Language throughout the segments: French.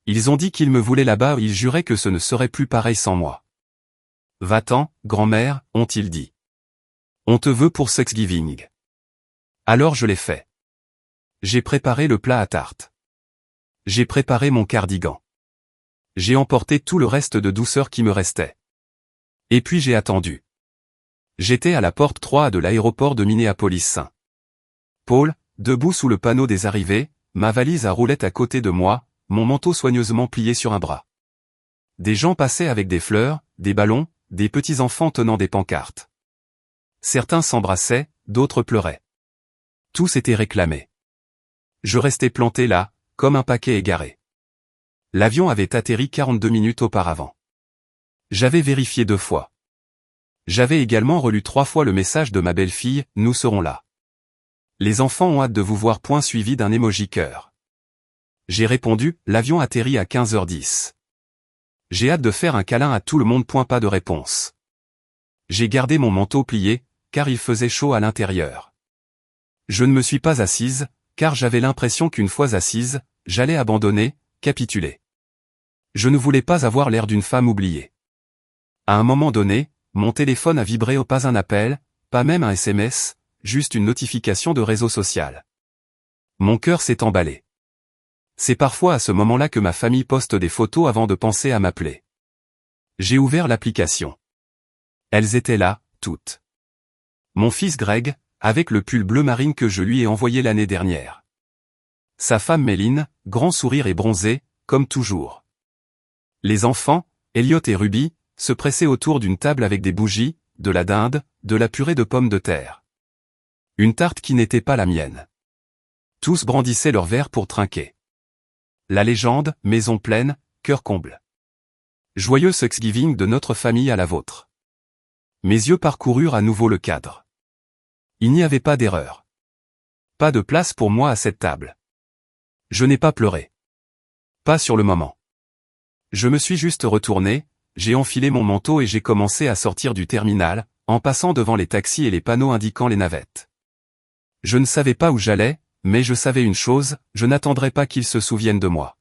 Ils ont dit qu'ils me voulaient là-bas et ils juraient que ce ne serait plus pareil sans moi. Va-t'en, grand-mère, ont-ils dit. On te veut pour Thanksgiving. Alors je l'ai fait. J'ai préparé le plat à tarte. J'ai préparé mon cardigan. J'ai emporté tout le reste de douceur qui me restait. Et puis j'ai attendu. J'étais à la porte 3 de l'aéroport de Minneapolis-St. Paul, debout sous le panneau des arrivées, ma valise à roulettes à côté de moi, mon manteau soigneusement plié sur un bras. Des gens passaient avec des fleurs, des ballons, des petits-enfants tenant des pancartes. Certains s'embrassaient, d'autres pleuraient. Tous étaient réclamés. Je restais planté là, comme un paquet égaré. L'avion avait atterri 42 minutes auparavant. J'avais vérifié 2 fois. J'avais également relu 3 fois le message de ma belle-fille, « Nous serons là. Les enfants ont hâte de vous voir » suivi d'un emoji cœur. J'ai répondu, l'avion atterrit à 15h10. J'ai hâte de faire un câlin à tout le monde. Pas de réponse. J'ai gardé mon manteau plié, car il faisait chaud à l'intérieur. Je ne me suis pas assise, car j'avais l'impression qu'une fois assise, j'allais abandonner, capituler. Je ne voulais pas avoir l'air d'une femme oubliée. À un moment donné, mon téléphone a vibré. Pas un appel, pas même un SMS, juste une notification de réseau social. Mon cœur s'est emballé. C'est parfois à ce moment-là que ma famille poste des photos avant de penser à m'appeler. J'ai ouvert l'application. Elles étaient là, toutes. Mon fils Greg, avec le pull bleu marine que je lui ai envoyé l'année dernière. Sa femme Méline, grand sourire et bronzée, comme toujours. Les enfants, Elliot et Ruby, se pressaient autour d'une table avec des bougies, de la dinde, de la purée de pommes de terre. Une tarte qui n'était pas la mienne. Tous brandissaient leur verre pour trinquer. La légende, maison pleine, cœur comble. Joyeux Thanksgiving de notre famille à la vôtre. Mes yeux parcoururent à nouveau le cadre. Il n'y avait pas d'erreur. Pas de place pour moi à cette table. Je n'ai pas pleuré. Pas sur le moment. Je me suis juste retourné, j'ai enfilé mon manteau et j'ai commencé à sortir du terminal, en passant devant les taxis et les panneaux indiquant les navettes. Je ne savais pas où j'allais, mais je savais une chose, je n'attendrai pas qu'ils se souviennent de moi.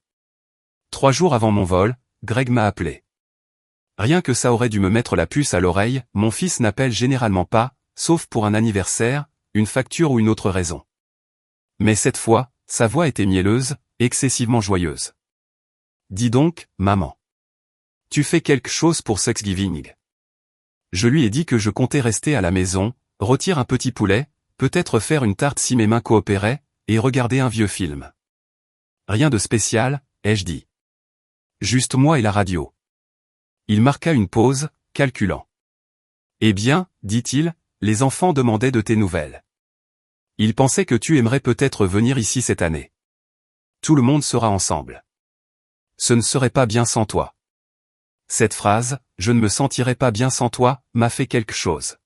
3 jours avant mon vol, Greg m'a appelé. Rien que ça aurait dû me mettre la puce à l'oreille, mon fils n'appelle généralement pas, sauf pour un anniversaire, une facture ou une autre raison. Mais cette fois, sa voix était mielleuse, excessivement joyeuse. Dis donc, maman. Tu fais quelque chose pour Thanksgiving. Je lui ai dit que je comptais rester à la maison, rôtir un petit poulet, peut-être faire une tarte si mes mains coopéraient, et regarder un vieux film. Rien de spécial, ai-je dit. Juste moi et la radio. Il marqua une pause, calculant. Eh bien, dit-il, les enfants demandaient de tes nouvelles. Ils pensaient que tu aimerais peut-être venir ici cette année. Tout le monde sera ensemble. Ce ne serait pas bien sans toi. Cette phrase, je ne me sentirais pas bien sans toi, m'a fait quelque chose.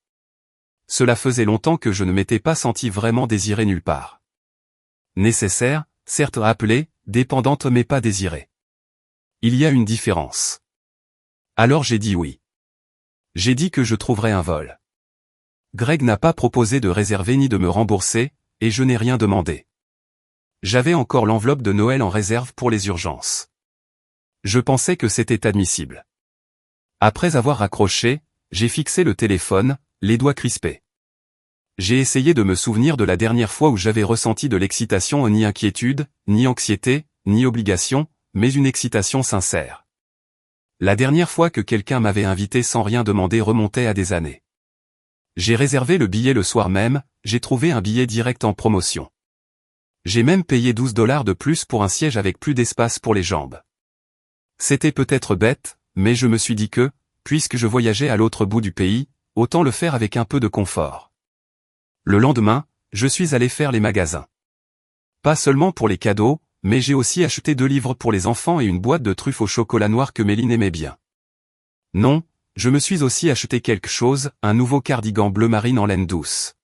Cela faisait longtemps que je ne m'étais pas senti vraiment désiré nulle part. Nécessaire, certes appelée, dépendante mais pas désirée. Il y a une différence. Alors j'ai dit oui. J'ai dit que je trouverais un vol. Greg n'a pas proposé de réserver ni de me rembourser, et je n'ai rien demandé. J'avais encore l'enveloppe de Noël en réserve pour les urgences. Je pensais que c'était admissible. Après avoir raccroché, j'ai fixé le téléphone, les doigts crispés. J'ai essayé de me souvenir de la dernière fois où j'avais ressenti de l'excitation, ni inquiétude, ni anxiété, ni obligation, mais une excitation sincère. La dernière fois que quelqu'un m'avait invité sans rien demander remontait à des années. J'ai réservé le billet le soir même, j'ai trouvé un billet direct en promotion. J'ai même payé $12 de plus pour un siège avec plus d'espace pour les jambes. C'était peut-être bête, mais je me suis dit que, puisque je voyageais à l'autre bout du pays, autant le faire avec un peu de confort. Le lendemain, je suis allé faire les magasins. Pas seulement pour les cadeaux, mais j'ai aussi acheté 2 livres pour les enfants et une boîte de truffes au chocolat noir que Méline aimait bien. Non, je me suis aussi acheté quelque chose, un nouveau cardigan bleu marine en laine douce.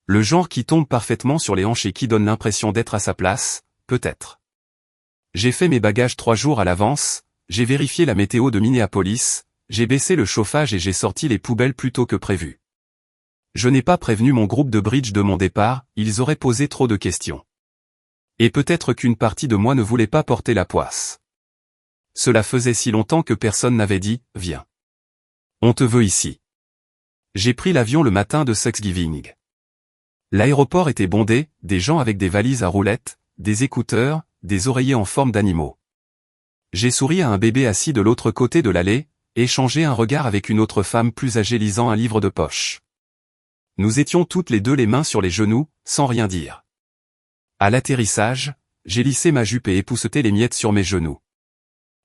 Le genre qui tombe parfaitement sur les hanches et qui donne l'impression d'être à sa place, peut-être. J'ai fait mes bagages 3 jours à l'avance, j'ai vérifié la météo de Minneapolis, j'ai baissé le chauffage et j'ai sorti les poubelles plus tôt que prévu. Je n'ai pas prévenu mon groupe de bridge de mon départ, ils auraient posé trop de questions. Et peut-être qu'une partie de moi ne voulait pas porter la poisse. Cela faisait si longtemps que personne n'avait dit « Viens. On te veut ici ». J'ai pris l'avion le matin de Thanksgiving. L'aéroport était bondé, des gens avec des valises à roulettes, des écouteurs, des oreillers en forme d'animaux. J'ai souri à un bébé assis de l'autre côté de l'allée, échangé un regard avec une autre femme plus âgée lisant un livre de poche. Nous étions toutes les deux les mains sur les genoux, sans rien dire. À l'atterrissage, j'ai lissé ma jupe et épousseté les miettes sur mes genoux.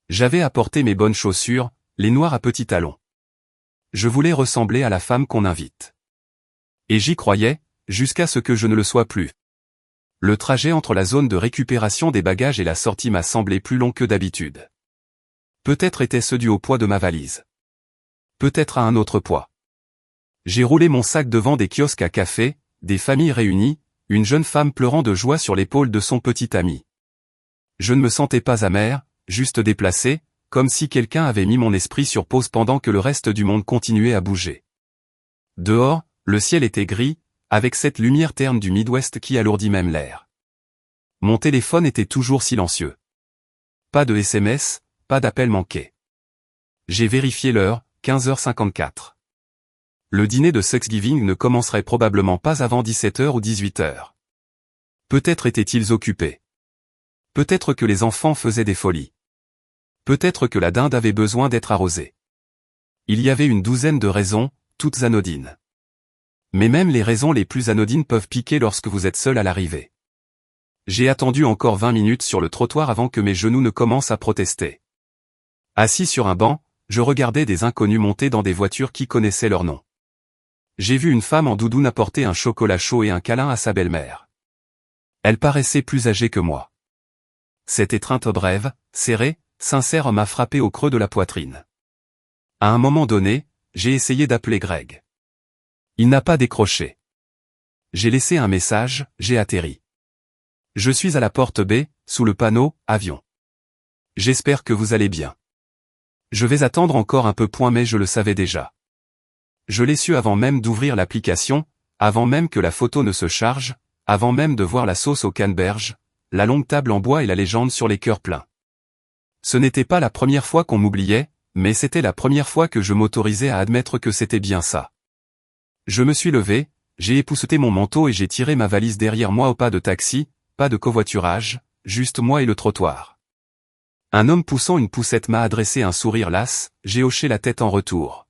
J'avais apporté mes bonnes chaussures, les noires à petits talons. Je voulais ressembler à la femme qu'on invite. Et j'y croyais, jusqu'à ce que je ne le sois plus. Le trajet entre la zone de récupération des bagages et la sortie m'a semblé plus long que d'habitude. Peut-être était-ce dû au poids de ma valise. Peut-être à un autre poids. J'ai roulé mon sac devant des kiosques à café, des familles réunies, une jeune femme pleurant de joie sur l'épaule de son petit ami. Je ne me sentais pas amer, juste déplacé, comme si quelqu'un avait mis mon esprit sur pause pendant que le reste du monde continuait à bouger. Dehors, le ciel était gris, avec cette lumière terne du Midwest qui alourdit même l'air. Mon téléphone était toujours silencieux. Pas de SMS, pas d'appel manqué. J'ai vérifié l'heure, 15h54. Le dîner de Thanksgiving ne commencerait probablement pas avant 17h ou 18h. Peut-être étaient-ils occupés. Peut-être que les enfants faisaient des folies. Peut-être que la dinde avait besoin d'être arrosée. Il y avait une douzaine de raisons, toutes anodines. Mais même les raisons les plus anodines peuvent piquer lorsque vous êtes seul à l'arrivée. J'ai attendu encore 20 minutes sur le trottoir avant que mes genoux ne commencent à protester. Assis sur un banc, je regardais des inconnus monter dans des voitures qui connaissaient leur nom. J'ai vu une femme en doudoune apporter un chocolat chaud et un câlin à sa belle-mère. Elle paraissait plus âgée que moi. Cette étreinte brève, serrée, sincère m'a frappé au creux de la poitrine. À un moment donné, j'ai essayé d'appeler Greg. Il n'a pas décroché. J'ai laissé un message, j'ai atterri. Je suis à la porte B, sous le panneau « Avion ». J'espère que vous allez bien. Je vais attendre encore un peu mais je le savais déjà. Je l'ai su avant même d'ouvrir l'application, avant même que la photo ne se charge, avant même de voir la sauce au canneberge, la longue table en bois et la légende sur les cœurs pleins. Ce n'était pas la première fois qu'on m'oubliait, mais c'était la première fois que je m'autorisais à admettre que c'était bien ça. Je me suis levé, j'ai épousseté mon manteau et j'ai tiré ma valise derrière moi au pas de taxi, pas de covoiturage, juste moi et le trottoir. Un homme poussant une poussette m'a adressé un sourire las, j'ai hoché la tête en retour.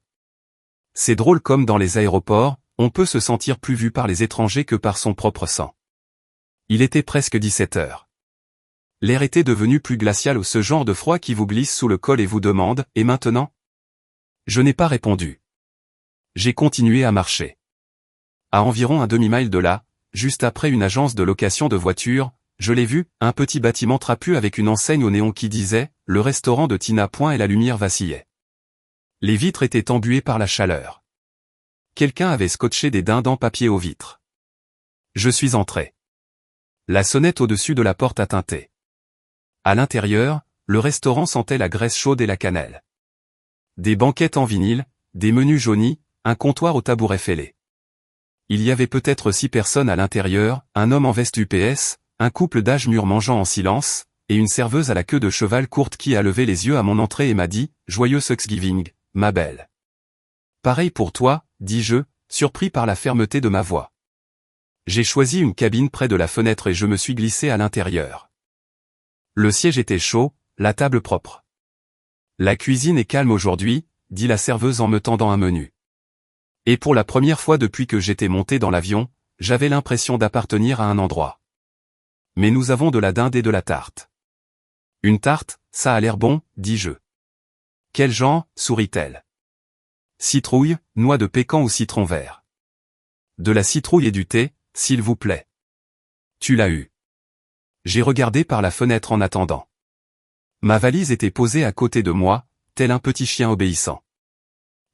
C'est drôle comme dans les aéroports, on peut se sentir plus vu par les étrangers que par son propre sang. Il était presque 17h. L'air était devenu plus glacial ou ce genre de froid qui vous glisse sous le col et vous demande « Et maintenant ?» Je n'ai pas répondu. J'ai continué à marcher. À environ un demi-mile de là, juste après une agence de location de voitures, je l'ai vu, un petit bâtiment trapu avec une enseigne au néon qui disait « Le restaurant de Tina. » et la lumière vacillait. Les vitres étaient embuées par la chaleur. Quelqu'un avait scotché des dindes en papier aux vitres. Je suis entré. La sonnette au-dessus de la porte a tinté. À l'intérieur, le restaurant sentait la graisse chaude et la cannelle. Des banquettes en vinyle, des menus jaunis, un comptoir au tabouret fêlé. Il y avait peut-être 6 personnes à l'intérieur, un homme en veste UPS, un couple d'âge mûr mangeant en silence, et une serveuse à la queue de cheval courte qui a levé les yeux à mon entrée et m'a dit « Joyeux Thanksgiving, ma belle ». Pareil pour toi, dis-je, surpris par la fermeté de ma voix. J'ai choisi une cabine près de la fenêtre et je me suis glissé à l'intérieur. Le siège était chaud, la table propre. La cuisine est calme aujourd'hui, dit la serveuse en me tendant un menu. Et pour la première fois depuis que j'étais monté dans l'avion, j'avais l'impression d'appartenir à un endroit. Mais nous avons de la dinde et de la tarte. Une tarte, ça a l'air bon, dis-je. Quel genre, sourit-elle. Citrouille, noix de pécan ou citron vert. De la citrouille et du thé, s'il vous plaît. Tu l'as eu. J'ai regardé par la fenêtre en attendant. Ma valise était posée à côté de moi, tel un petit chien obéissant.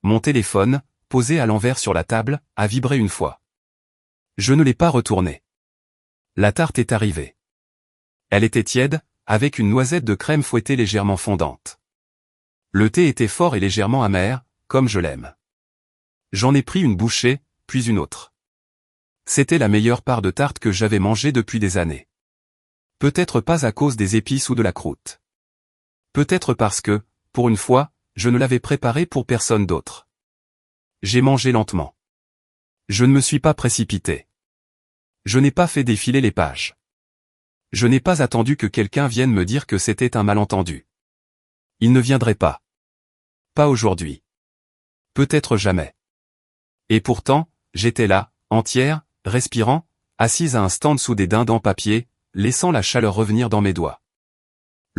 Mon téléphone, posé à l'envers sur la table, a vibré une fois. Je ne l'ai pas retourné. La tarte est arrivée. Elle était tiède, avec une noisette de crème fouettée légèrement fondante. Le thé était fort et légèrement amer, comme je l'aime. J'en ai pris une bouchée, puis une autre. C'était la meilleure part de tarte que j'avais mangée depuis des années. Peut-être pas à cause des épices ou de la croûte. Peut-être parce que, pour une fois, je ne l'avais préparé pour personne d'autre. J'ai mangé lentement. Je ne me suis pas précipité. Je n'ai pas fait défiler les pages. Je n'ai pas attendu que quelqu'un vienne me dire que c'était un malentendu. Il ne viendrait pas. Pas aujourd'hui. Peut-être jamais. Et pourtant, j'étais là, entière, respirant, assise à un stand sous des dindons en papier, laissant la chaleur revenir dans mes doigts.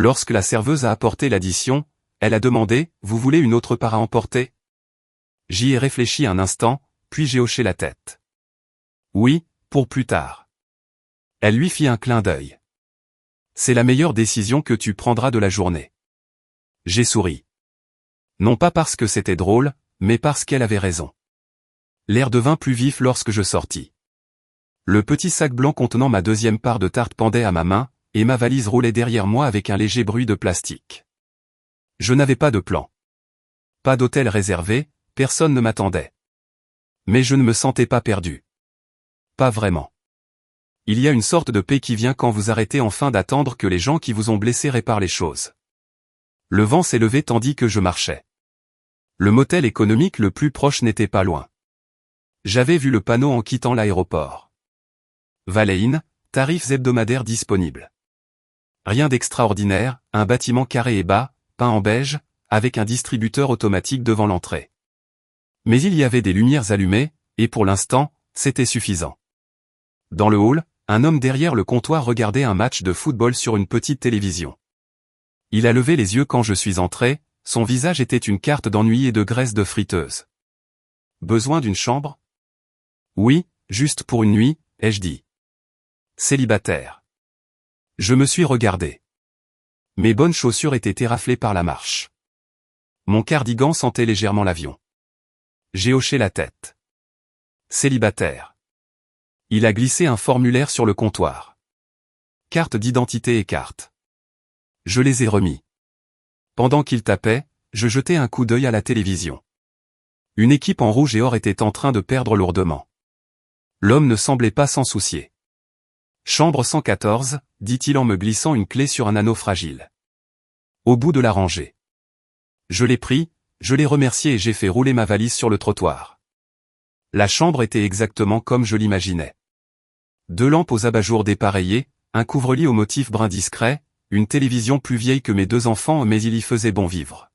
Lorsque la serveuse a apporté l'addition, elle a demandé « Vous voulez une autre part à emporter ?» J'y ai réfléchi un instant, puis j'ai hoché la tête. Oui, pour plus tard. Elle lui fit un clin d'œil. C'est la meilleure décision que tu prendras de la journée. J'ai souri. Non pas parce que c'était drôle, mais parce qu'elle avait raison. L'air devint plus vif lorsque je sortis. Le petit sac blanc contenant ma deuxième part de tarte pendait à ma main, et ma valise roulait derrière moi avec un léger bruit de plastique. Je n'avais pas de plan. Pas d'hôtel réservé, personne ne m'attendait. Mais je ne me sentais pas perdu. Pas vraiment. Il y a une sorte de paix qui vient quand vous arrêtez enfin d'attendre que les gens qui vous ont blessé réparent les choses. Le vent s'est levé tandis que je marchais. Le motel économique le plus proche n'était pas loin. J'avais vu le panneau en quittant l'aéroport. Valley Inn, tarifs hebdomadaires disponibles. Rien d'extraordinaire, un bâtiment carré et bas, peint en beige, avec un distributeur automatique devant l'entrée. Mais il y avait des lumières allumées, et pour l'instant, c'était suffisant. Dans le hall, un homme derrière le comptoir regardait un match de football sur une petite télévision. Il a levé les yeux quand je suis entré, son visage était une carte d'ennui et de graisse de friteuse. Besoin d'une chambre? Oui, juste pour une nuit, ai-je dit. Célibataire. Je me suis regardé. Mes bonnes chaussures étaient éraflées par la marche. Mon cardigan sentait légèrement l'avion. J'ai hoché la tête. Célibataire. Il a glissé un formulaire sur le comptoir. Carte d'identité et carte. Je les ai remis. Pendant qu'il tapait, je jetai un coup d'œil à la télévision. Une équipe en rouge et or était en train de perdre lourdement. L'homme ne semblait pas s'en soucier. Chambre 114, dit-il en me glissant une clé sur un anneau fragile. Au bout de la rangée. Je l'ai pris, je l'ai remercié et j'ai fait rouler ma valise sur le trottoir. La chambre était exactement comme je l'imaginais. 2 lampes aux abat-jours dépareillés, un couvre-lit au motif brun discret, une télévision plus vieille que mes 2 enfants mais il y faisait bon vivre.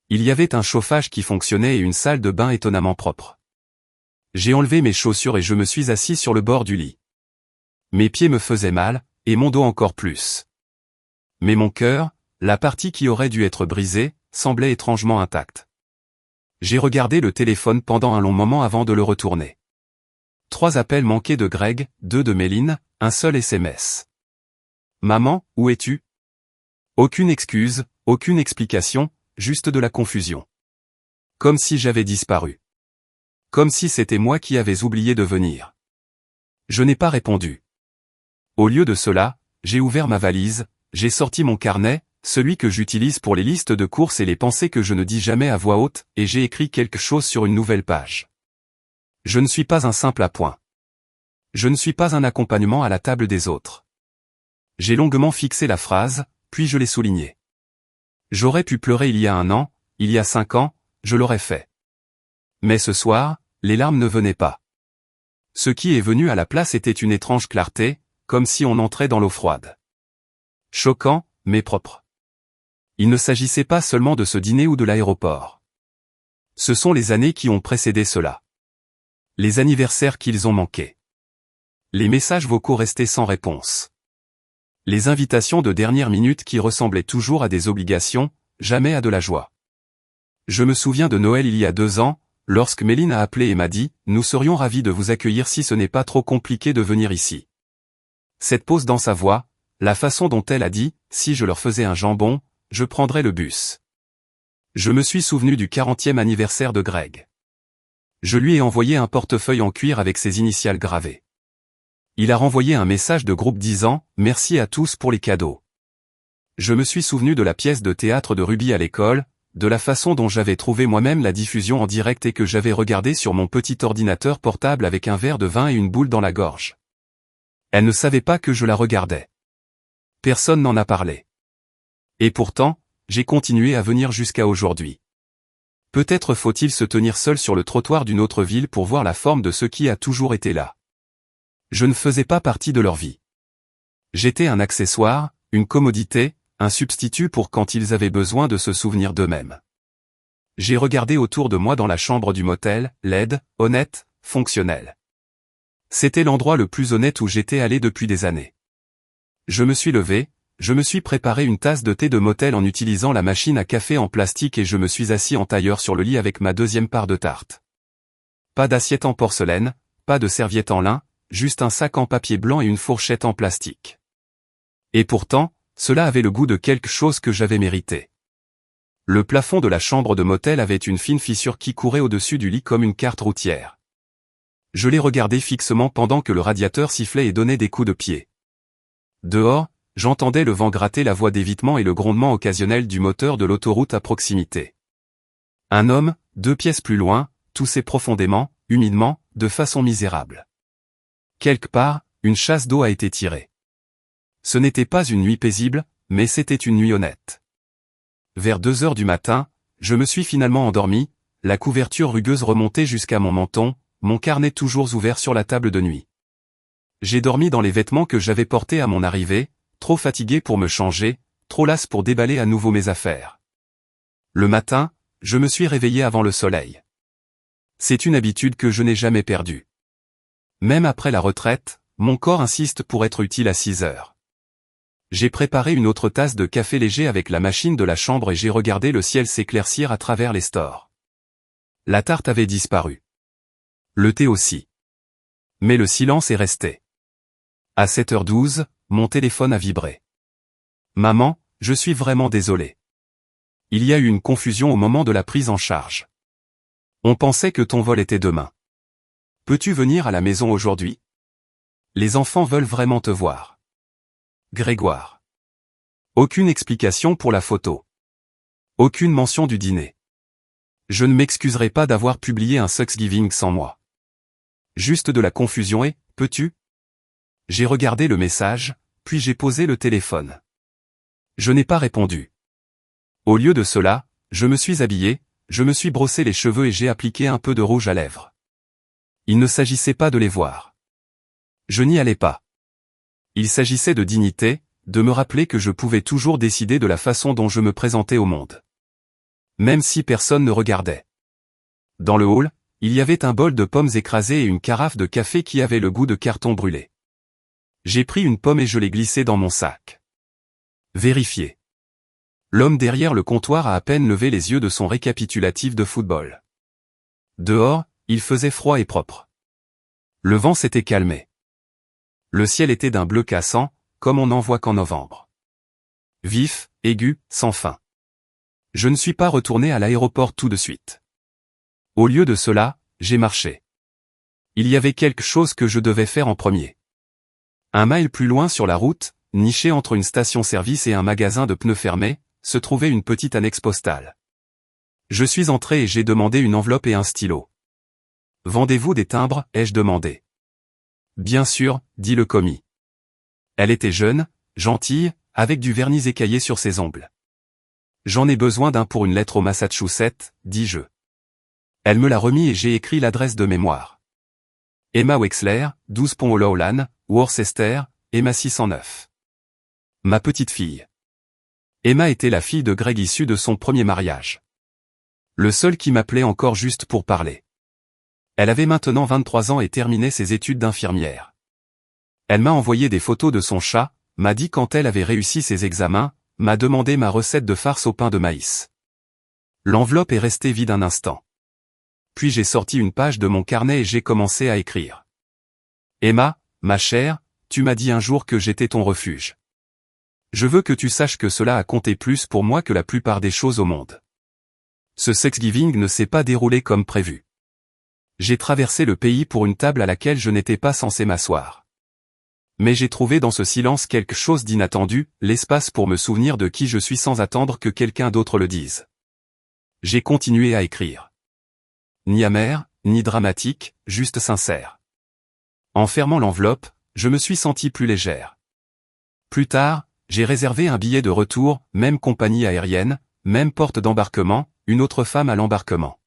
Il y avait un chauffage qui fonctionnait et une salle de bain étonnamment propre. J'ai enlevé mes chaussures et je me suis assis sur le bord du lit. Mes pieds me faisaient mal, et mon dos encore plus. Mais mon cœur, la partie qui aurait dû être brisée, semblait étrangement intacte. J'ai regardé le téléphone pendant un long moment avant de le retourner. 3 appels manqués de Greg, 2 de Méline, un seul SMS. Maman, où es-tu? Aucune excuse, aucune explication, juste de la confusion. Comme si j'avais disparu. Comme si c'était moi qui avais oublié de venir. Je n'ai pas répondu. Au lieu de cela, j'ai ouvert ma valise, j'ai sorti mon carnet, celui que j'utilise pour les listes de courses et les pensées que je ne dis jamais à voix haute, et j'ai écrit quelque chose sur une nouvelle page. Je ne suis pas un simple appoint. Je ne suis pas un accompagnement à la table des autres. J'ai longuement fixé la phrase, puis je l'ai soulignée. J'aurais pu pleurer il y a 1 an, il y a 5 ans, je l'aurais fait. Mais ce soir, les larmes ne venaient pas. Ce qui est venu à la place était une étrange clarté, comme si on entrait dans l'eau froide. Choquant, mais propre. Il ne s'agissait pas seulement de ce dîner ou de l'aéroport. Ce sont les années qui ont précédé cela. Les anniversaires qu'ils ont manqués. Les messages vocaux restés sans réponse. Les invitations de dernière minute qui ressemblaient toujours à des obligations, jamais à de la joie. Je me souviens de Noël il y a 2 ans, lorsque Méline a appelé et m'a dit « Nous serions ravis de vous accueillir si ce n'est pas trop compliqué de venir ici. » Cette pause dans sa voix, la façon dont elle a dit « Si je leur faisais un jambon, je prendrais le bus. » Je me suis souvenu du 40e anniversaire de Greg. Je lui ai envoyé un portefeuille en cuir avec ses initiales gravées. Il a renvoyé un message de groupe disant « Merci à tous pour les cadeaux. » Je me suis souvenu de la pièce de théâtre de Ruby à l'école, de la façon dont j'avais trouvé moi-même la diffusion en direct et que j'avais regardé sur mon petit ordinateur portable avec un verre de vin et une boule dans la gorge. Elle ne savait pas que je la regardais. Personne n'en a parlé. Et pourtant, j'ai continué à venir jusqu'à aujourd'hui. Peut-être faut-il se tenir seul sur le trottoir d'une autre ville pour voir la forme de ce qui a toujours été là. Je ne faisais pas partie de leur vie. J'étais un accessoire, une commodité, un substitut pour quand ils avaient besoin de se souvenir d'eux-mêmes. J'ai regardé autour de moi dans la chambre du motel, laide, honnête, fonctionnelle. C'était l'endroit le plus honnête où j'étais allé depuis des années. Je me suis levé, je me suis préparé une tasse de thé de motel en utilisant la machine à café en plastique et je me suis assis en tailleur sur le lit avec ma deuxième part de tarte. Pas d'assiette en porcelaine, pas de serviette en lin, juste un sac en papier blanc et une fourchette en plastique. Et pourtant, cela avait le goût de quelque chose que j'avais mérité. Le plafond de la chambre de motel avait une fine fissure qui courait au-dessus du lit comme une carte routière. Je l'ai regardé fixement pendant que le radiateur sifflait et donnait des coups de pied. Dehors, j'entendais le vent gratter la voie d'évitement et le grondement occasionnel du moteur de l'autoroute à proximité. Un homme, 2 pièces plus loin, toussait profondément, humidement, de façon misérable. Quelque part, une chasse d'eau a été tirée. Ce n'était pas une nuit paisible, mais c'était une nuit honnête. Vers 2 heures du matin, je me suis finalement endormi, la couverture rugueuse remontée jusqu'à mon menton, mon carnet toujours ouvert sur la table de nuit. J'ai dormi dans les vêtements que j'avais portés à mon arrivée, trop fatigué pour me changer, trop las pour déballer à nouveau mes affaires. Le matin, je me suis réveillé avant le soleil. C'est une habitude que je n'ai jamais perdue. Même après la retraite, mon corps insiste pour être utile à 6 heures. J'ai préparé une autre tasse de café léger avec la machine de la chambre et j'ai regardé le ciel s'éclaircir à travers les stores. La tarte avait disparu. Le thé aussi. Mais le silence est resté. À 7h12, mon téléphone a vibré. Maman, je suis vraiment désolé. Il y a eu une confusion au moment de la prise en charge. On pensait que ton vol était demain. Peux-tu venir à la maison aujourd'hui? Les enfants veulent vraiment te voir. Grégoire. Aucune explication pour la photo. Aucune mention du dîner. Je ne m'excuserai pas d'avoir publié un Thanksgiving sans moi. Juste de la confusion et, peux-tu? J'ai regardé le message, puis j'ai posé le téléphone. Je n'ai pas répondu. Au lieu de cela, je me suis habillé, je me suis brossé les cheveux et j'ai appliqué un peu de rouge à lèvres. Il ne s'agissait pas de les voir. Je n'y allais pas. Il s'agissait de dignité, de me rappeler que je pouvais toujours décider de la façon dont je me présentais au monde. Même si personne ne regardait. Dans le hall, il y avait un bol de pommes écrasées et une carafe de café qui avait le goût de carton brûlé. J'ai pris une pomme et je l'ai glissée dans mon sac. Vérifier. L'homme derrière le comptoir a à peine levé les yeux de son récapitulatif de football. Dehors, il faisait froid et propre. Le vent s'était calmé. Le ciel était d'un bleu cassant, comme on n'en voit qu'en novembre. Vif, aigu, sans fin. Je ne suis pas retourné à l'aéroport tout de suite. Au lieu de cela, j'ai marché. Il y avait quelque chose que je devais faire en premier. Un mile plus loin sur la route, niché entre une station-service et un magasin de pneus fermés, se trouvait une petite annexe postale. Je suis entré et j'ai demandé une enveloppe et un stylo. « Vendez-vous des timbres ?» ai-je demandé. « Bien sûr », dit le commis. Elle était jeune, gentille, avec du vernis écaillé sur ses ongles. « J'en ai besoin d'un pour une lettre au Massachusetts, dis-je. Elle me l'a remis et j'ai écrit l'adresse de mémoire. Emma Wexler, 12 Pont O'Loughlin, Worcester, Emma 609. Ma petite fille. Emma était la fille de Greg issue de son premier mariage. Le seul qui m'appelait encore juste pour parler. Elle avait maintenant 23 ans et terminait ses études d'infirmière. Elle m'a envoyé des photos de son chat, m'a dit quand elle avait réussi ses examens, m'a demandé ma recette de farce au pain de maïs. L'enveloppe est restée vide un instant. Puis j'ai sorti une page de mon carnet et j'ai commencé à écrire. Emma, ma chère, tu m'as dit un jour que j'étais ton refuge. Je veux que tu saches que cela a compté plus pour moi que la plupart des choses au monde. Ce Thanksgiving ne s'est pas déroulé comme prévu. J'ai traversé le pays pour une table à laquelle je n'étais pas censé m'asseoir. Mais j'ai trouvé dans ce silence quelque chose d'inattendu, l'espace pour me souvenir de qui je suis sans attendre que quelqu'un d'autre le dise. J'ai continué à écrire. Ni amer, ni dramatique, juste sincère. En fermant l'enveloppe, je me suis senti plus légère. Plus tard, j'ai réservé un billet de retour, même compagnie aérienne, même porte d'embarquement, une autre femme à l'embarquement.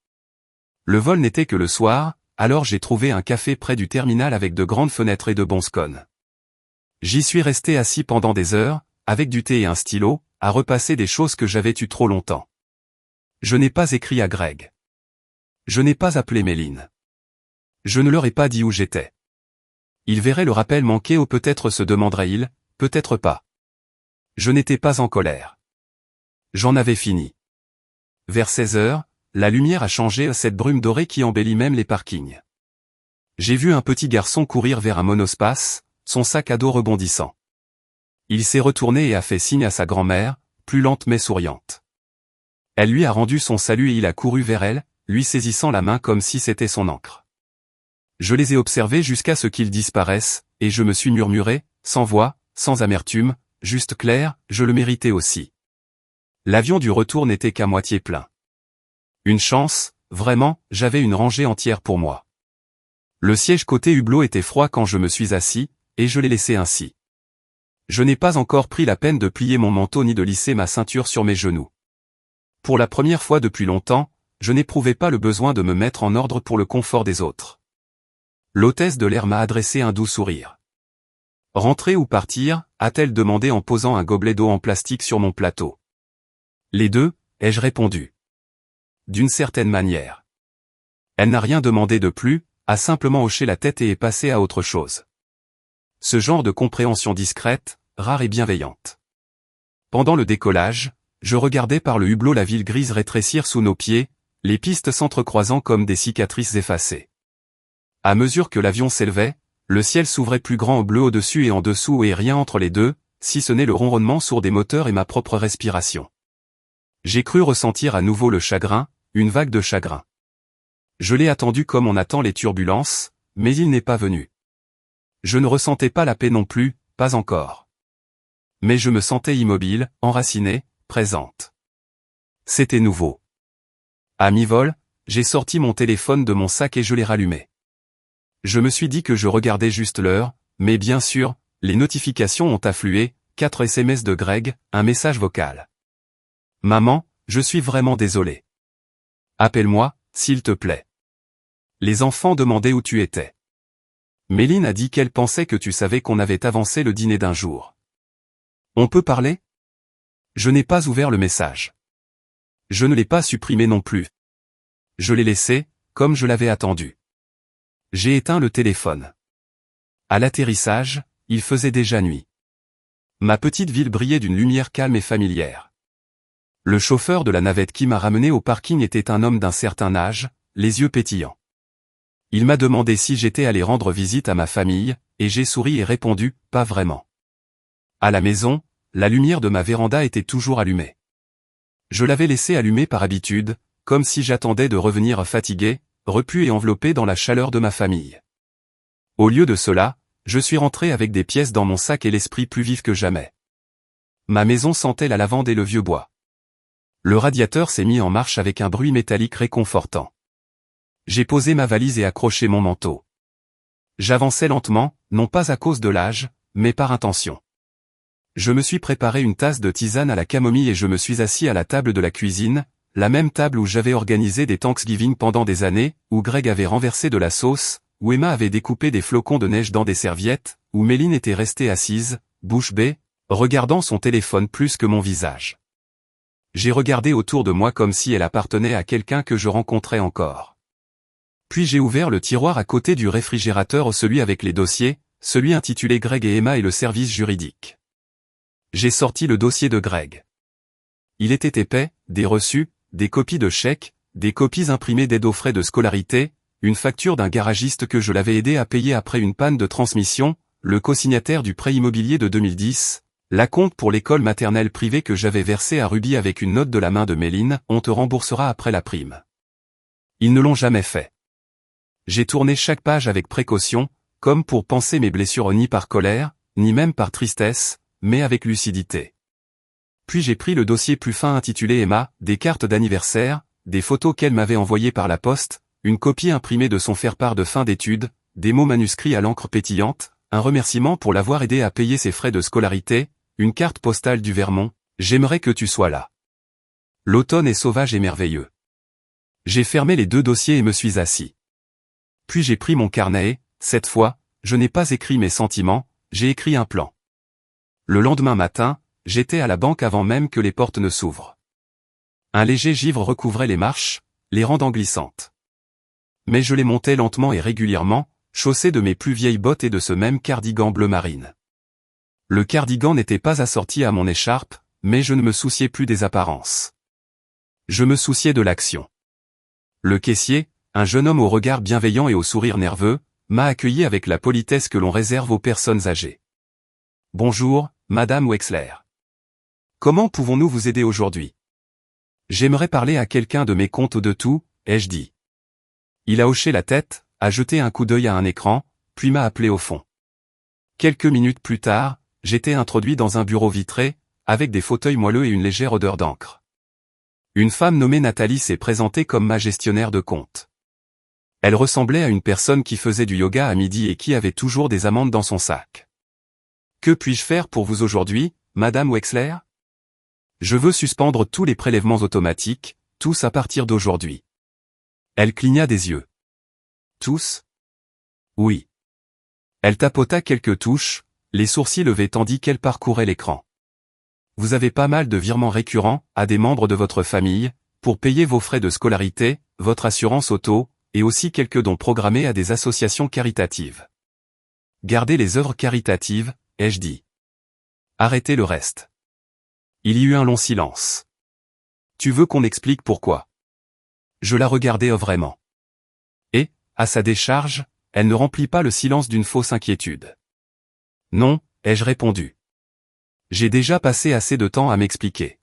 Le vol n'était que le soir, alors j'ai trouvé un café près du terminal avec de grandes fenêtres et de bons scones. J'y suis resté assis pendant des heures, avec du thé et un stylo, à repasser des choses que j'avais tues trop longtemps. Je n'ai pas écrit à Greg. Je n'ai pas appelé Méline. Je ne leur ai pas dit où j'étais. Ils verraient le rappel manqué ou peut-être se demanderaient-ils, peut-être pas. Je n'étais pas en colère. J'en avais fini. Vers 16 heures, la lumière a changé à cette brume dorée qui embellit même les parkings. J'ai vu un petit garçon courir vers un monospace, son sac à dos rebondissant. Il s'est retourné et a fait signe à sa grand-mère, plus lente mais souriante. Elle lui a rendu son salut et il a couru vers elle, lui saisissant la main comme si c'était son ancre. Je les ai observés jusqu'à ce qu'ils disparaissent, et je me suis murmuré, sans voix, sans amertume, juste clair, je le méritais aussi. L'avion du retour n'était qu'à moitié plein. Une chance, vraiment, j'avais une rangée entière pour moi. Le siège côté hublot était froid quand je me suis assis, et je l'ai laissé ainsi. Je n'ai pas encore pris la peine de plier mon manteau ni de lisser ma ceinture sur mes genoux. Pour la première fois depuis longtemps, je n'éprouvais pas le besoin de me mettre en ordre pour le confort des autres. L'hôtesse de l'air m'a adressé un doux sourire. « Rentrer ou partir ?» a-t-elle demandé en posant un gobelet d'eau en plastique sur mon plateau. « Les deux » ai-je répondu. D'une certaine manière. Elle n'a rien demandé de plus, a simplement hoché la tête et est passée à autre chose. Ce genre de compréhension discrète, rare et bienveillante. Pendant le décollage, je regardais par le hublot la ville grise rétrécir sous nos pieds, les pistes s'entrecroisant comme des cicatrices effacées. À mesure que l'avion s'élevait, le ciel s'ouvrait plus grand au bleu au-dessus et en dessous et rien entre les deux, si ce n'est le ronronnement sourd des moteurs et ma propre respiration. J'ai cru ressentir à nouveau le chagrin, une vague de chagrin. Je l'ai attendu comme on attend les turbulences, mais il n'est pas venu. Je ne ressentais pas la paix non plus, pas encore. Mais je me sentais immobile, enracinée, présente. C'était nouveau. À mi-vol, j'ai sorti mon téléphone de mon sac et je l'ai rallumé. Je me suis dit que je regardais juste l'heure, mais bien sûr, les notifications ont afflué, 4 SMS de Greg, un message vocal. Maman, je suis vraiment désolé. Appelle-moi, s'il te plaît. Les enfants demandaient où tu étais. Méline a dit qu'elle pensait que tu savais qu'on avait avancé le dîner d'un jour. On peut parler ? Je n'ai pas ouvert le message. Je ne l'ai pas supprimé non plus. Je l'ai laissé, comme je l'avais attendu. J'ai éteint le téléphone. À l'atterrissage, il faisait déjà nuit. Ma petite ville brillait d'une lumière calme et familière. Le chauffeur de la navette qui m'a ramené au parking était un homme d'un certain âge, les yeux pétillants. Il m'a demandé si j'étais allé rendre visite à ma famille, et j'ai souri et répondu, pas vraiment. À la maison, la lumière de ma véranda était toujours allumée. Je l'avais laissée allumée par habitude, comme si j'attendais de revenir fatigué, repu et enveloppé dans la chaleur de ma famille. Au lieu de cela, je suis rentré avec des pièces dans mon sac et l'esprit plus vif que jamais. Ma maison sentait la lavande et le vieux bois. Le radiateur s'est mis en marche avec un bruit métallique réconfortant. J'ai posé ma valise et accroché mon manteau. J'avançais lentement, non pas à cause de l'âge, mais par intention. Je me suis préparé une tasse de tisane à la camomille et je me suis assis à la table de la cuisine, la même table où j'avais organisé des Thanksgiving pendant des années, où Greg avait renversé de la sauce, où Emma avait découpé des flocons de neige dans des serviettes, où Méline était restée assise, bouche bée, regardant son téléphone plus que mon visage. J'ai regardé autour de moi comme si elle appartenait à quelqu'un que je rencontrais encore. Puis j'ai ouvert le tiroir à côté du réfrigérateur, celui avec les dossiers, celui intitulé Greg et Emma et le service juridique. J'ai sorti le dossier de Greg. Il était épais, des reçus, des copies de chèques, des copies imprimées d'aide aux frais de scolarité, une facture d'un garagiste que je l'avais aidé à payer après une panne de transmission, le cosignataire du prêt immobilier de 2010, l'acompte pour l'école maternelle privée que j'avais versé à Ruby avec une note de la main de Méline, on te remboursera après la prime. Ils ne l'ont jamais fait. J'ai tourné chaque page avec précaution, comme pour penser mes blessures ni par colère, ni même par tristesse, mais avec lucidité. Puis j'ai pris le dossier plus fin intitulé Emma, des cartes d'anniversaire, des photos qu'elle m'avait envoyées par la poste, une copie imprimée de son faire-part de fin d'études, des mots manuscrits à l'encre pétillante, un remerciement pour l'avoir aidé à payer ses frais de scolarité, une carte postale du Vermont, j'aimerais que tu sois là. L'automne est sauvage et merveilleux. J'ai fermé les 2 dossiers et me suis assis. Puis j'ai pris mon carnet et, cette fois, je n'ai pas écrit mes sentiments, j'ai écrit un plan. Le lendemain matin, j'étais à la banque avant même que les portes ne s'ouvrent. Un léger givre recouvrait les marches, les rendant glissantes. Mais je les montais lentement et régulièrement, chaussé de mes plus vieilles bottes et de ce même cardigan bleu marine. Le cardigan n'était pas assorti à mon écharpe, mais je ne me souciais plus des apparences. Je me souciais de l'action. Le caissier, un jeune homme au regard bienveillant et au sourire nerveux, m'a accueilli avec la politesse que l'on réserve aux personnes âgées. « Bonjour, Madame Wexler. Comment pouvons-nous vous aider aujourd'hui ? J'aimerais parler à quelqu'un de mes comptes de tout, ai-je dit. Il a hoché la tête, a jeté un coup d'œil à un écran, puis m'a appelé au fond. Quelques minutes plus tard, j'étais introduit dans un bureau vitré, avec des fauteuils moelleux et une légère odeur d'encre. Une femme nommée Nathalie s'est présentée comme ma gestionnaire de compte. Elle ressemblait à une personne qui faisait du yoga à midi et qui avait toujours des amandes dans son sac. « Que puis-je faire pour vous aujourd'hui, Madame Wexler ? Je veux suspendre tous les prélèvements automatiques, tous à partir d'aujourd'hui. » Elle cligna des yeux. « Tous ? » Oui. Elle tapota quelques touches, les sourcils levés tandis qu'elle parcourait l'écran. Vous avez pas mal de virements récurrents à des membres de votre famille, pour payer vos frais de scolarité, votre assurance auto, et aussi quelques dons programmés à des associations caritatives. Gardez les œuvres caritatives, ai-je dit. Arrêtez le reste. Il y eut un long silence. Tu veux qu'on explique pourquoi ? Je la regardais vraiment. Et, à sa décharge, elle ne remplit pas le silence d'une fausse inquiétude. Non, ai-je répondu. J'ai déjà passé assez de temps à m'expliquer.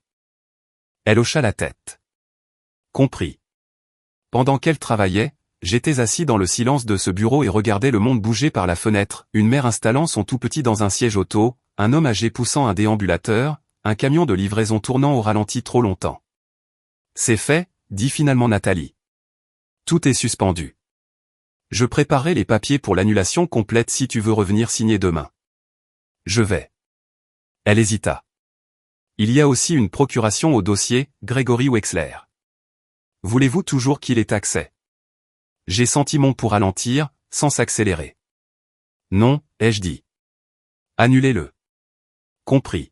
Elle hocha la tête. Compris. Pendant qu'elle travaillait, j'étais assis dans le silence de ce bureau et regardais le monde bouger par la fenêtre, une mère installant son tout petit dans un siège auto, un homme âgé poussant un déambulateur, un camion de livraison tournant au ralenti trop longtemps. C'est fait, dit finalement Nathalie. Tout est suspendu. Je préparerai les papiers pour l'annulation complète si tu veux revenir signer demain. Je vais. Elle hésita. Il y a aussi une procuration au dossier, Grégory Wexler. Voulez-vous toujours qu'il ait accès ? J'ai senti mon pouls ralentir, sans s'accélérer. Non, ai-je dit. Annulez-le. Compris.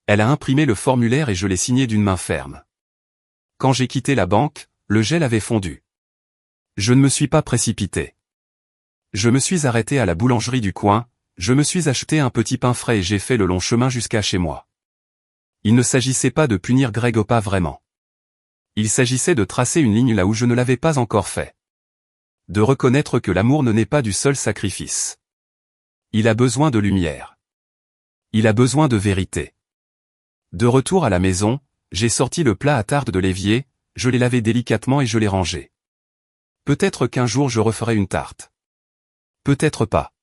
Elle a imprimé le formulaire et je l'ai signé d'une main ferme. Quand j'ai quitté la banque, le gel avait fondu. Je ne me suis pas précipité. Je me suis arrêté à la boulangerie du coin, je me suis acheté un petit pain frais et j'ai fait le long chemin jusqu'à chez moi. Il ne s'agissait pas de punir Greg pas vraiment. Il s'agissait de tracer une ligne là où je ne l'avais pas encore fait. De reconnaître que l'amour ne naît pas du seul sacrifice. Il a besoin de lumière. Il a besoin de vérité. De retour à la maison, j'ai sorti le plat à tarte de l'évier, je l'ai lavé délicatement et je l'ai rangé. Peut-être qu'un jour je referai une tarte. Peut-être pas.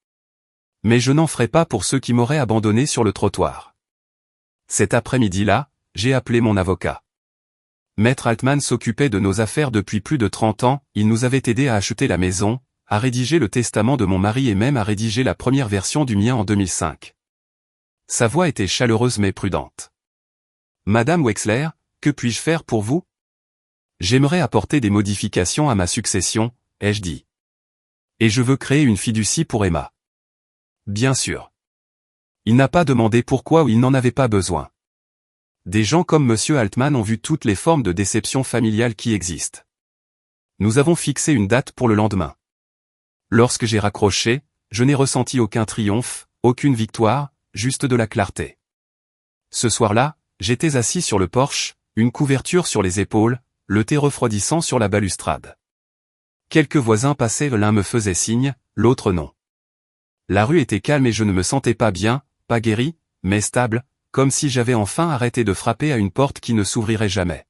Mais je n'en ferai pas pour ceux qui m'auraient abandonné sur le trottoir. Cet après-midi-là, j'ai appelé mon avocat. Maître Altman s'occupait de nos affaires depuis plus de 30 ans, il nous avait aidés à acheter la maison, à rédiger le testament de mon mari et même à rédiger la première version du mien en 2005. Sa voix était chaleureuse mais prudente. Madame Wexler, que puis-je faire pour vous ? J'aimerais apporter des modifications à ma succession, ai-je dit. Et je veux créer une fiducie pour Emma. Bien sûr. Il n'a pas demandé pourquoi ou il n'en avait pas besoin. Des gens comme Monsieur Altman ont vu toutes les formes de déception familiale qui existent. Nous avons fixé une date pour le lendemain. Lorsque j'ai raccroché, je n'ai ressenti aucun triomphe, aucune victoire, juste de la clarté. Ce soir-là, j'étais assis sur le porche, une couverture sur les épaules, le thé refroidissant sur la balustrade. Quelques voisins passaient, l'un me faisait signe, l'autre non. La rue était calme et je ne me sentais pas bien, pas guéri, mais stable, comme si j'avais enfin arrêté de frapper à une porte qui ne s'ouvrirait jamais.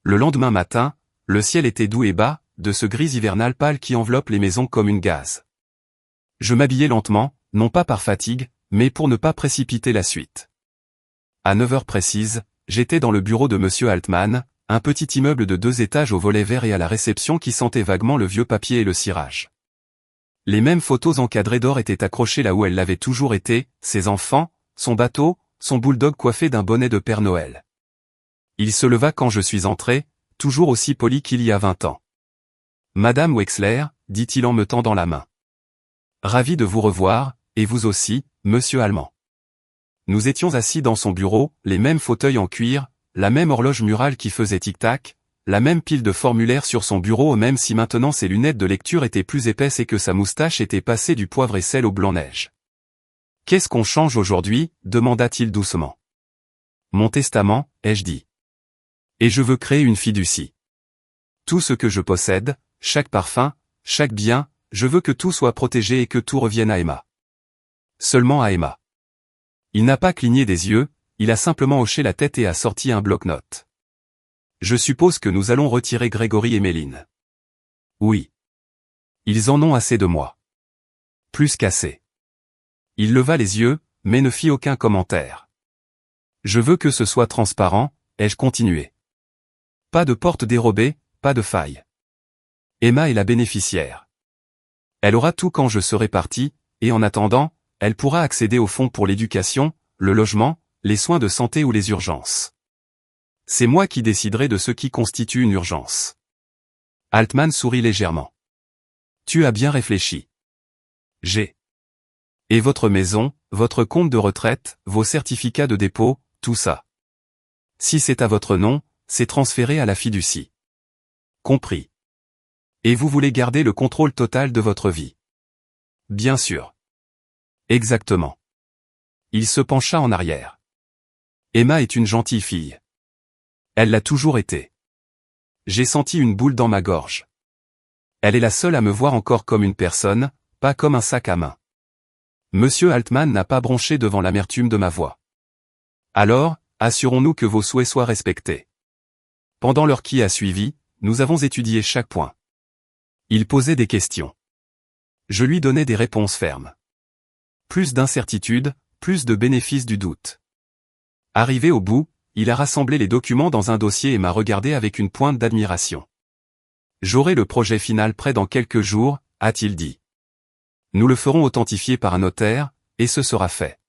Le lendemain matin, le ciel était doux et bas, de ce gris hivernal pâle qui enveloppe les maisons comme une gaze. Je m'habillais lentement, non pas par fatigue, mais pour ne pas précipiter la suite. À 9 heures précises, j'étais dans le bureau de Monsieur Altman, un petit immeuble de 2 étages au volet vert et à la réception qui sentait vaguement le vieux papier et le cirage. Les mêmes photos encadrées d'or étaient accrochées là où elles l'avaient toujours été, ses enfants, son bateau, son bulldog coiffé d'un bonnet de Père Noël. Il se leva quand je suis entré, toujours aussi poli qu'il y a 20 ans. Madame Wexler, dit-il en me tendant la main. Ravi de vous revoir, et vous aussi, monsieur Allemand. Nous étions assis dans son bureau, les mêmes fauteuils en cuir, la même horloge murale qui faisait tic-tac, la même pile de formulaires sur son bureau même si maintenant ses lunettes de lecture étaient plus épaisses et que sa moustache était passée du poivre et sel au blanc-neige. « Qu'est-ce qu'on change aujourd'hui » demanda-t-il doucement. « Mon testament, ai-je dit. Et je veux créer une fiducie. Tout ce que je possède, chaque parfum, chaque bien, je veux que tout soit protégé et que tout revienne à Emma. Seulement à Emma. » Il n'a pas cligné des yeux, il a simplement hoché la tête et a sorti un bloc-notes. Je suppose que nous allons retirer Grégory et Méline. Oui. Ils en ont assez de moi. Plus qu'assez. Il leva les yeux, mais ne fit aucun commentaire. Je veux que ce soit transparent, ai-je continué. Pas de porte dérobée, pas de faille. Emma est la bénéficiaire. Elle aura tout quand je serai parti, et en attendant, elle pourra accéder aux fonds pour l'éducation, le logement, les soins de santé ou les urgences. C'est moi qui déciderai de ce qui constitue une urgence. Altman sourit légèrement. Tu as bien réfléchi. J'ai. Et votre maison, votre compte de retraite, vos certificats de dépôt, tout ça. Si c'est à votre nom, c'est transféré à la fiducie. Compris. Et vous voulez garder le contrôle total de votre vie. Bien sûr. Exactement. Il se pencha en arrière. Emma est une gentille fille. Elle l'a toujours été. J'ai senti une boule dans ma gorge. Elle est la seule à me voir encore comme une personne, pas comme un sac à main. Monsieur Altman n'a pas bronché devant l'amertume de ma voix. Alors, assurons-nous que vos souhaits soient respectés. Pendant l'heure qui a suivi, nous avons étudié chaque point. Il posait des questions. Je lui donnais des réponses fermes. Plus d'incertitude, plus de bénéfice du doute. Arrivé au bout, il a rassemblé les documents dans un dossier et m'a regardé avec une pointe d'admiration. J'aurai le projet final prêt dans quelques jours, a-t-il dit. Nous le ferons authentifier par un notaire, et ce sera fait.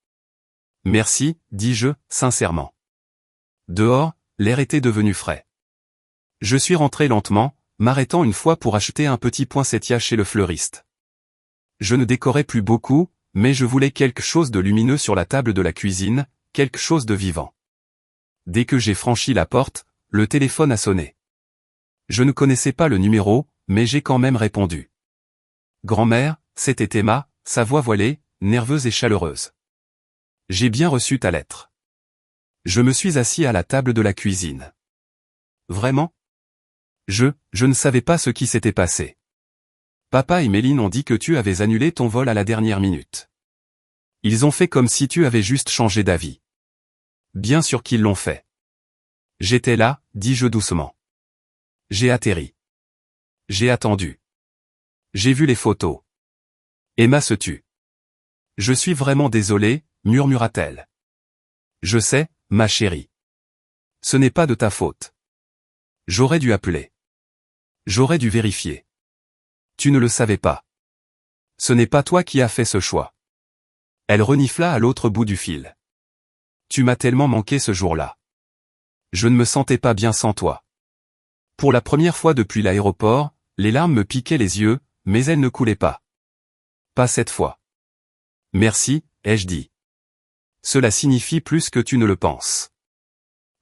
Merci, dis-je, sincèrement. Dehors, l'air était devenu frais. Je suis rentré lentement, m'arrêtant une fois pour acheter un petit poinsettia chez le fleuriste. Je ne décorais plus beaucoup, mais je voulais quelque chose de lumineux sur la table de la cuisine, quelque chose de vivant. Dès que j'ai franchi la porte, le téléphone a sonné. Je ne connaissais pas le numéro, mais j'ai quand même répondu. Grand-mère, c'était Emma, sa voix voilée, nerveuse et chaleureuse. J'ai bien reçu ta lettre. Je me suis assis à la table de la cuisine. Vraiment? Je ne savais pas ce qui s'était passé. Papa et Méline ont dit que tu avais annulé ton vol à la dernière minute. Ils ont fait comme si tu avais juste changé d'avis. Bien sûr qu'ils l'ont fait. J'étais là, dis-je doucement. J'ai atterri. J'ai attendu. J'ai vu les photos. Emma se tut. Je suis vraiment désolé, murmura-t-elle. Je sais, ma chérie. Ce n'est pas de ta faute. J'aurais dû appeler. J'aurais dû vérifier. Tu ne le savais pas. Ce n'est pas toi qui as fait ce choix. Elle renifla à l'autre bout du fil. Tu m'as tellement manqué ce jour-là. Je ne me sentais pas bien sans toi. Pour la première fois depuis l'aéroport, les larmes me piquaient les yeux, mais elles ne coulaient pas. Pas cette fois. Merci, ai-je dit. Cela signifie plus que tu ne le penses.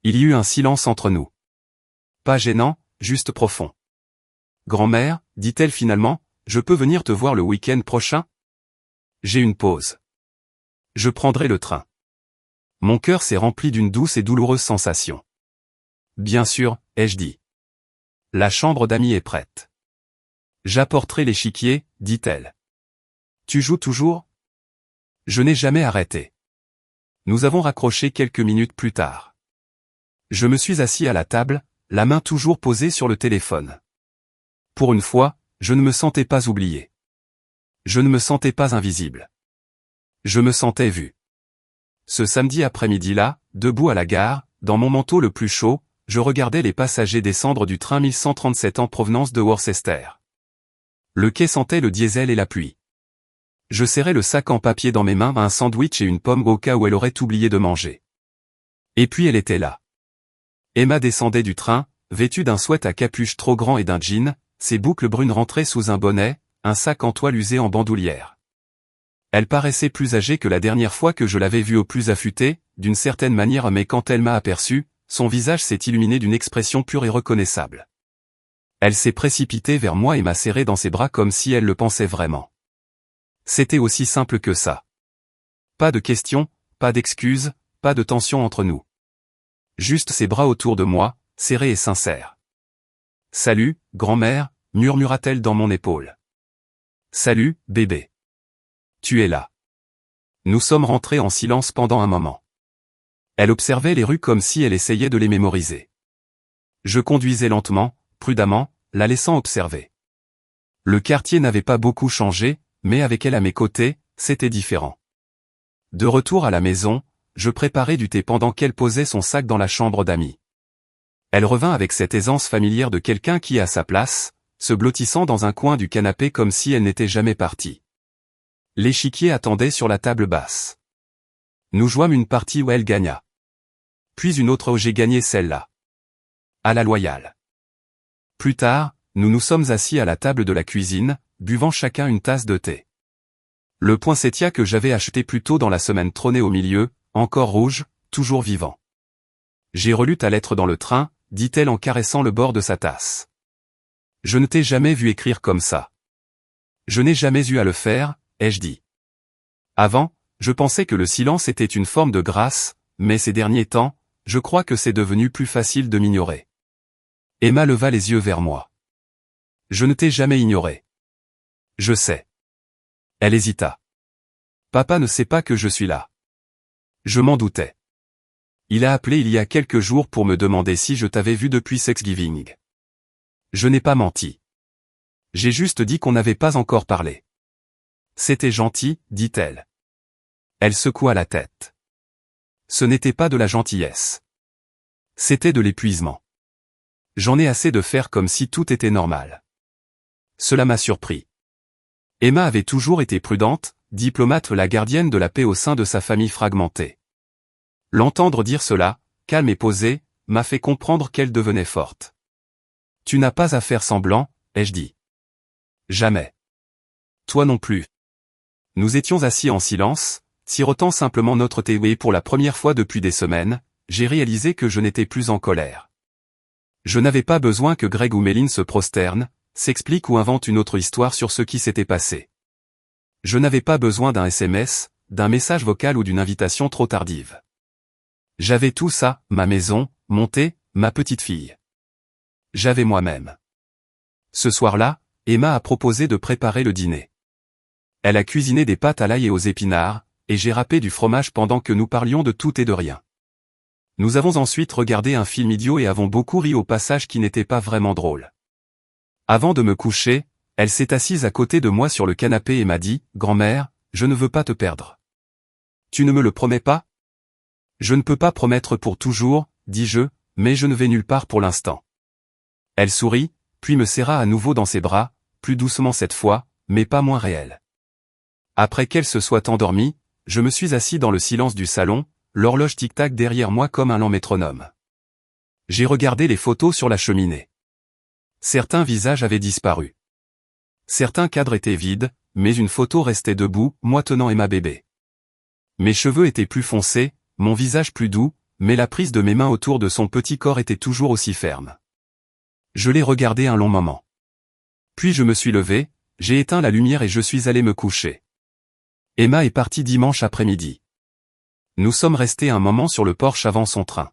Il y eut un silence entre nous. Pas gênant, juste profond. Grand-mère, dit-elle finalement, je peux venir te voir le week-end prochain? J'ai une pause. Je prendrai le train. Mon cœur s'est rempli d'une douce et douloureuse sensation. Bien sûr, ai-je dit. La chambre d'amis est prête. J'apporterai l'échiquier, dit-elle. Tu joues toujours? Je n'ai jamais arrêté. Nous avons raccroché quelques minutes plus tard. Je me suis assis à la table, la main toujours posée sur le téléphone. Pour une fois, je ne me sentais pas oublié. Je ne me sentais pas invisible. Je me sentais vu. Ce samedi après-midi-là, debout à la gare, dans mon manteau le plus chaud, je regardais les passagers descendre du train 1137 en provenance de Worcester. Le quai sentait le diesel et la pluie. Je serrais le sac en papier dans mes mains, un sandwich et une pomme au cas où elle aurait oublié de manger. Et puis elle était là. Emma descendait du train, vêtue d'un sweat à capuche trop grand et d'un jean, ses boucles brunes rentraient sous un bonnet, un sac en toile usé en bandoulière. Elle paraissait plus âgée que la dernière fois que je l'avais vue, au plus affûtée, d'une certaine manière, mais quand elle m'a aperçu, son visage s'est illuminé d'une expression pure et reconnaissable. Elle s'est précipitée vers moi et m'a serré dans ses bras comme si elle le pensait vraiment. C'était aussi simple que ça. Pas de questions, pas d'excuses, pas de tension entre nous. Juste ses bras autour de moi, serrés et sincères. « Salut, grand-mère », murmura-t-elle dans mon épaule. « Salut, bébé. Tu es là. » Nous sommes rentrés en silence pendant un moment. Elle observait les rues comme si elle essayait de les mémoriser. Je conduisais lentement, prudemment, la laissant observer. Le quartier n'avait pas beaucoup changé, mais avec elle à mes côtés, c'était différent. De retour à la maison, je préparais du thé pendant qu'elle posait son sac dans la chambre d'amis. Elle revint avec cette aisance familière de quelqu'un qui est à sa place, se blottissant dans un coin du canapé comme si elle n'était jamais partie. L'échiquier attendait sur la table basse. Nous jouâmes une partie où elle gagna. Puis une autre où j'ai gagné celle-là. À la loyale. Plus tard, nous nous sommes assis à la table de la cuisine, buvant chacun une tasse de thé. Le poinsettia que j'avais acheté plus tôt dans la semaine trônait au milieu, encore rouge, toujours vivant. J'ai relu ta lettre dans le train, dit-elle en caressant le bord de sa tasse. Je ne t'ai jamais vu écrire comme ça. Je n'ai jamais eu à le faire, ai-je dit. Avant, je pensais que le silence était une forme de grâce, mais ces derniers temps, je crois que c'est devenu plus facile de m'ignorer. Emma leva les yeux vers moi. Je ne t'ai jamais ignoré. Je sais. Elle hésita. Papa ne sait pas que je suis là. Je m'en doutais. Il a appelé il y a quelques jours pour me demander si je t'avais vu depuis Thanksgiving. Je n'ai pas menti. J'ai juste dit qu'on n'avait pas encore parlé. C'était gentil, dit-elle. Elle secoua la tête. Ce n'était pas de la gentillesse. C'était de l'épuisement. J'en ai assez de faire comme si tout était normal. Cela m'a surpris. Emma avait toujours été prudente, diplomate, la gardienne de la paix au sein de sa famille fragmentée. L'entendre dire cela, calme et posée, m'a fait comprendre qu'elle devenait forte. Tu n'as pas à faire semblant, ai-je dit. Jamais. Toi non plus. Nous étions assis en silence, sirotant simplement notre thé et pour la première fois depuis des semaines, j'ai réalisé que je n'étais plus en colère. Je n'avais pas besoin que Greg ou Méline se prosternent, s'expliquent ou inventent une autre histoire sur ce qui s'était passé. Je n'avais pas besoin d'un SMS, d'un message vocal ou d'une invitation trop tardive. J'avais tout ça, ma maison, mon thé, ma petite fille. J'avais moi-même. Ce soir-là, Emma a proposé de préparer le dîner. Elle a cuisiné des pâtes à l'ail et aux épinards, et j'ai râpé du fromage pendant que nous parlions de tout et de rien. Nous avons ensuite regardé un film idiot et avons beaucoup ri au passage qui n'était pas vraiment drôle. Avant de me coucher, elle s'est assise à côté de moi sur le canapé et m'a dit « Grand-mère, je ne veux pas te perdre. » « Tu ne me le promets pas ? » « Je ne peux pas promettre pour toujours, dis-je, mais je ne vais nulle part pour l'instant. » Elle sourit, puis me serra à nouveau dans ses bras, plus doucement cette fois, mais pas moins réelle. Après qu'elle se soit endormie, je me suis assis dans le silence du salon, l'horloge tic-tac derrière moi comme un lent métronome. J'ai regardé les photos sur la cheminée. Certains visages avaient disparu. Certains cadres étaient vides, mais une photo restait debout, moi tenant Emma bébé. Mes cheveux étaient plus foncés, mon visage plus doux, mais la prise de mes mains autour de son petit corps était toujours aussi ferme. Je l'ai regardé un long moment. Puis je me suis levé, j'ai éteint la lumière et je suis allé me coucher. Emma est partie dimanche après-midi. Nous sommes restés un moment sur le porche avant son train.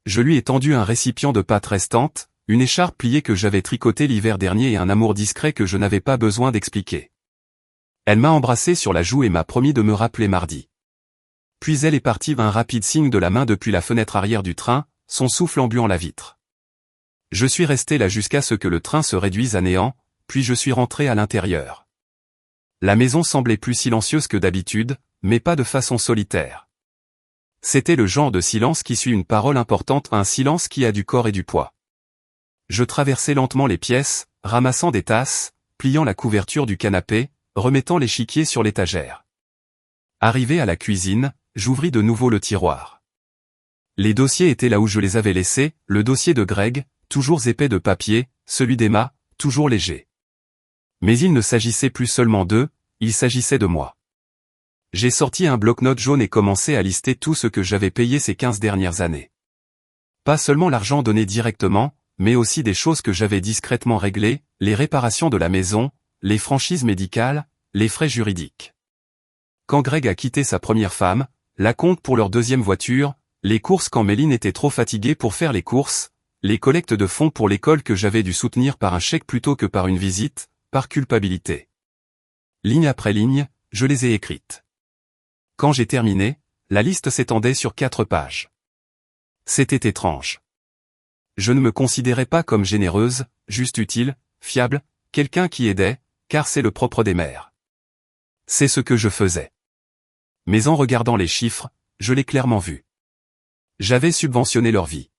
Je lui ai tendu un récipient de pâtes restantes, une écharpe pliée que j'avais tricotée l'hiver dernier et un amour discret que je n'avais pas besoin d'expliquer. Elle m'a embrassé sur la joue et m'a promis de me rappeler mardi. Puis elle est partie d'un rapide signe de la main depuis la fenêtre arrière du train, son souffle embuant la vitre. Je suis resté là jusqu'à ce que le train se réduise à néant, puis je suis rentré à l'intérieur. La maison semblait plus silencieuse que d'habitude, mais pas de façon solitaire. C'était le genre de silence qui suit une parole importante, un silence qui a du corps et du poids. Je traversais lentement les pièces, ramassant des tasses, pliant la couverture du canapé, remettant l'échiquier sur l'étagère. Arrivé à la cuisine, j'ouvris de nouveau le tiroir. Les dossiers étaient là où je les avais laissés, le dossier de Greg, toujours épais de papier, celui d'Emma, toujours léger. Mais il ne s'agissait plus seulement d'eux, il s'agissait de moi. J'ai sorti un bloc-notes jaune et commencé à lister tout ce que j'avais payé ces 15 dernières années. Pas seulement l'argent donné directement, mais aussi des choses que j'avais discrètement réglées, les réparations de la maison, les franchises médicales, les frais juridiques. Quand Greg a quitté sa première femme, la compte pour leur deuxième voiture, les courses quand Méline était trop fatiguée pour faire les courses, les collectes de fonds pour l'école que j'avais dû soutenir par un chèque plutôt que par une visite, par culpabilité. Ligne après ligne, je les ai écrites. Quand j'ai terminé, la liste s'étendait sur 4 pages. C'était étrange. Je ne me considérais pas comme généreuse, juste utile, fiable, quelqu'un qui aidait, car c'est le propre des mères. C'est ce que je faisais. Mais en regardant les chiffres, je l'ai clairement vu. J'avais subventionné leur vie.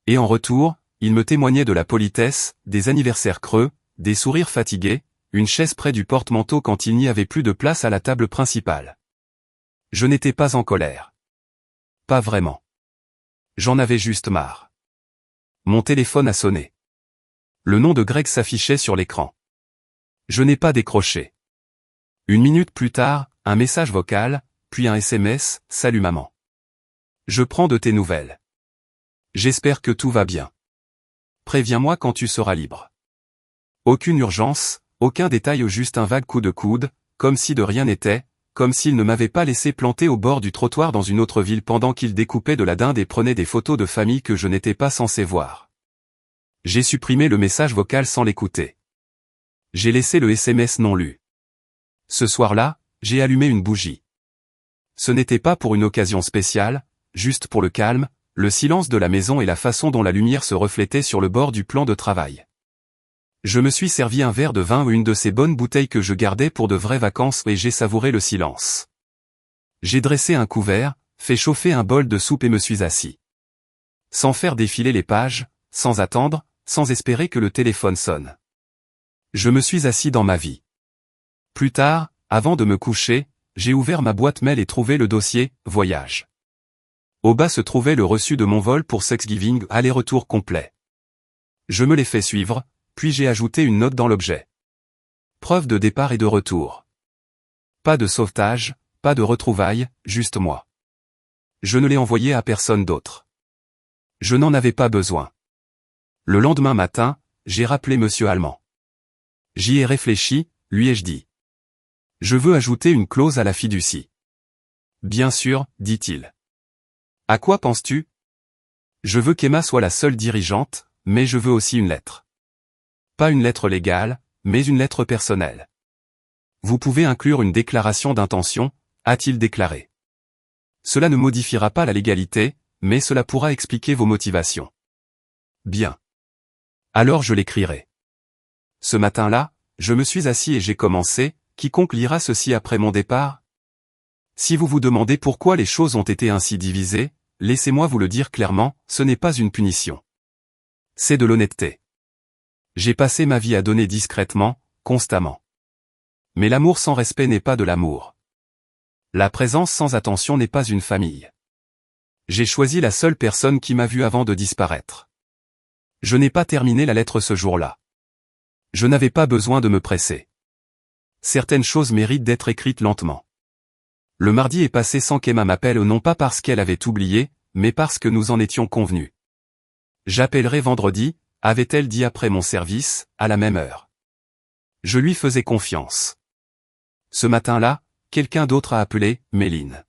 Et en retour, ils me témoignaient de la politesse, des anniversaires creux, des sourires fatigués, une chaise près du porte-manteau quand il n'y avait plus de place à la table principale. Je n'étais pas en colère. Pas vraiment. J'en avais juste marre. Mon téléphone a sonné. Le nom de Greg s'affichait sur l'écran. Je n'ai pas décroché. 1 minute plus tard, un message vocal, puis un SMS, « Salut maman. Je prends de tes nouvelles. J'espère que tout va bien. Préviens-moi quand tu seras libre. » Aucune urgence, aucun détail, juste un vague coup de coude, comme si de rien n'était, comme s'il ne m'avait pas laissé planter au bord du trottoir dans une autre ville pendant qu'il découpait de la dinde et prenait des photos de famille que je n'étais pas censé voir. J'ai supprimé le message vocal sans l'écouter. J'ai laissé le SMS non lu. Ce soir-là, j'ai allumé une bougie. Ce n'était pas pour une occasion spéciale, juste pour le calme, le silence de la maison et la façon dont la lumière se reflétait sur le bord du plan de travail. Je me suis servi un verre de vin ou une de ces bonnes bouteilles que je gardais pour de vraies vacances et j'ai savouré le silence. J'ai dressé un couvert, fait chauffer un bol de soupe et me suis assis. Sans faire défiler les pages, sans attendre, sans espérer que le téléphone sonne. Je me suis assis dans ma vie. Plus tard, avant de me coucher, j'ai ouvert ma boîte mail et trouvé le dossier « Voyage ». Au bas se trouvait le reçu de mon vol pour Thanksgiving, aller-retour complet. Je me l'ai fait suivre, puis j'ai ajouté une note dans l'objet. Preuve de départ et de retour. Pas de sauvetage, pas de retrouvailles, juste moi. Je ne l'ai envoyé à personne d'autre. Je n'en avais pas besoin. Le lendemain matin, j'ai rappelé Monsieur Allemand. J'y ai réfléchi, lui ai-je dit. Je veux ajouter une clause à la fiducie. Bien sûr, dit-il. À quoi penses-tu? Je veux qu'Emma soit la seule dirigeante, mais je veux aussi une lettre. Pas une lettre légale, mais une lettre personnelle. Vous pouvez inclure une déclaration d'intention, a-t-il déclaré. Cela ne modifiera pas la légalité, mais cela pourra expliquer vos motivations. Bien. Alors je l'écrirai. Ce matin-là, je me suis assis et j'ai commencé, quiconque lira ceci après mon départ? Si vous vous demandez pourquoi les choses ont été ainsi divisées, laissez-moi vous le dire clairement, ce n'est pas une punition. C'est de l'honnêteté. J'ai passé ma vie à donner discrètement, constamment. Mais l'amour sans respect n'est pas de l'amour. La présence sans attention n'est pas une famille. J'ai choisi la seule personne qui m'a vu avant de disparaître. Je n'ai pas terminé la lettre ce jour-là. Je n'avais pas besoin de me presser. Certaines choses méritent d'être écrites lentement. Le mardi est passé sans qu'Emma m'appelle, non pas parce qu'elle avait oublié, mais parce que nous en étions convenus. J'appellerai vendredi, avait-elle dit après mon service, à la même heure. Je lui faisais confiance. Ce matin-là, quelqu'un d'autre a appelé, Méline.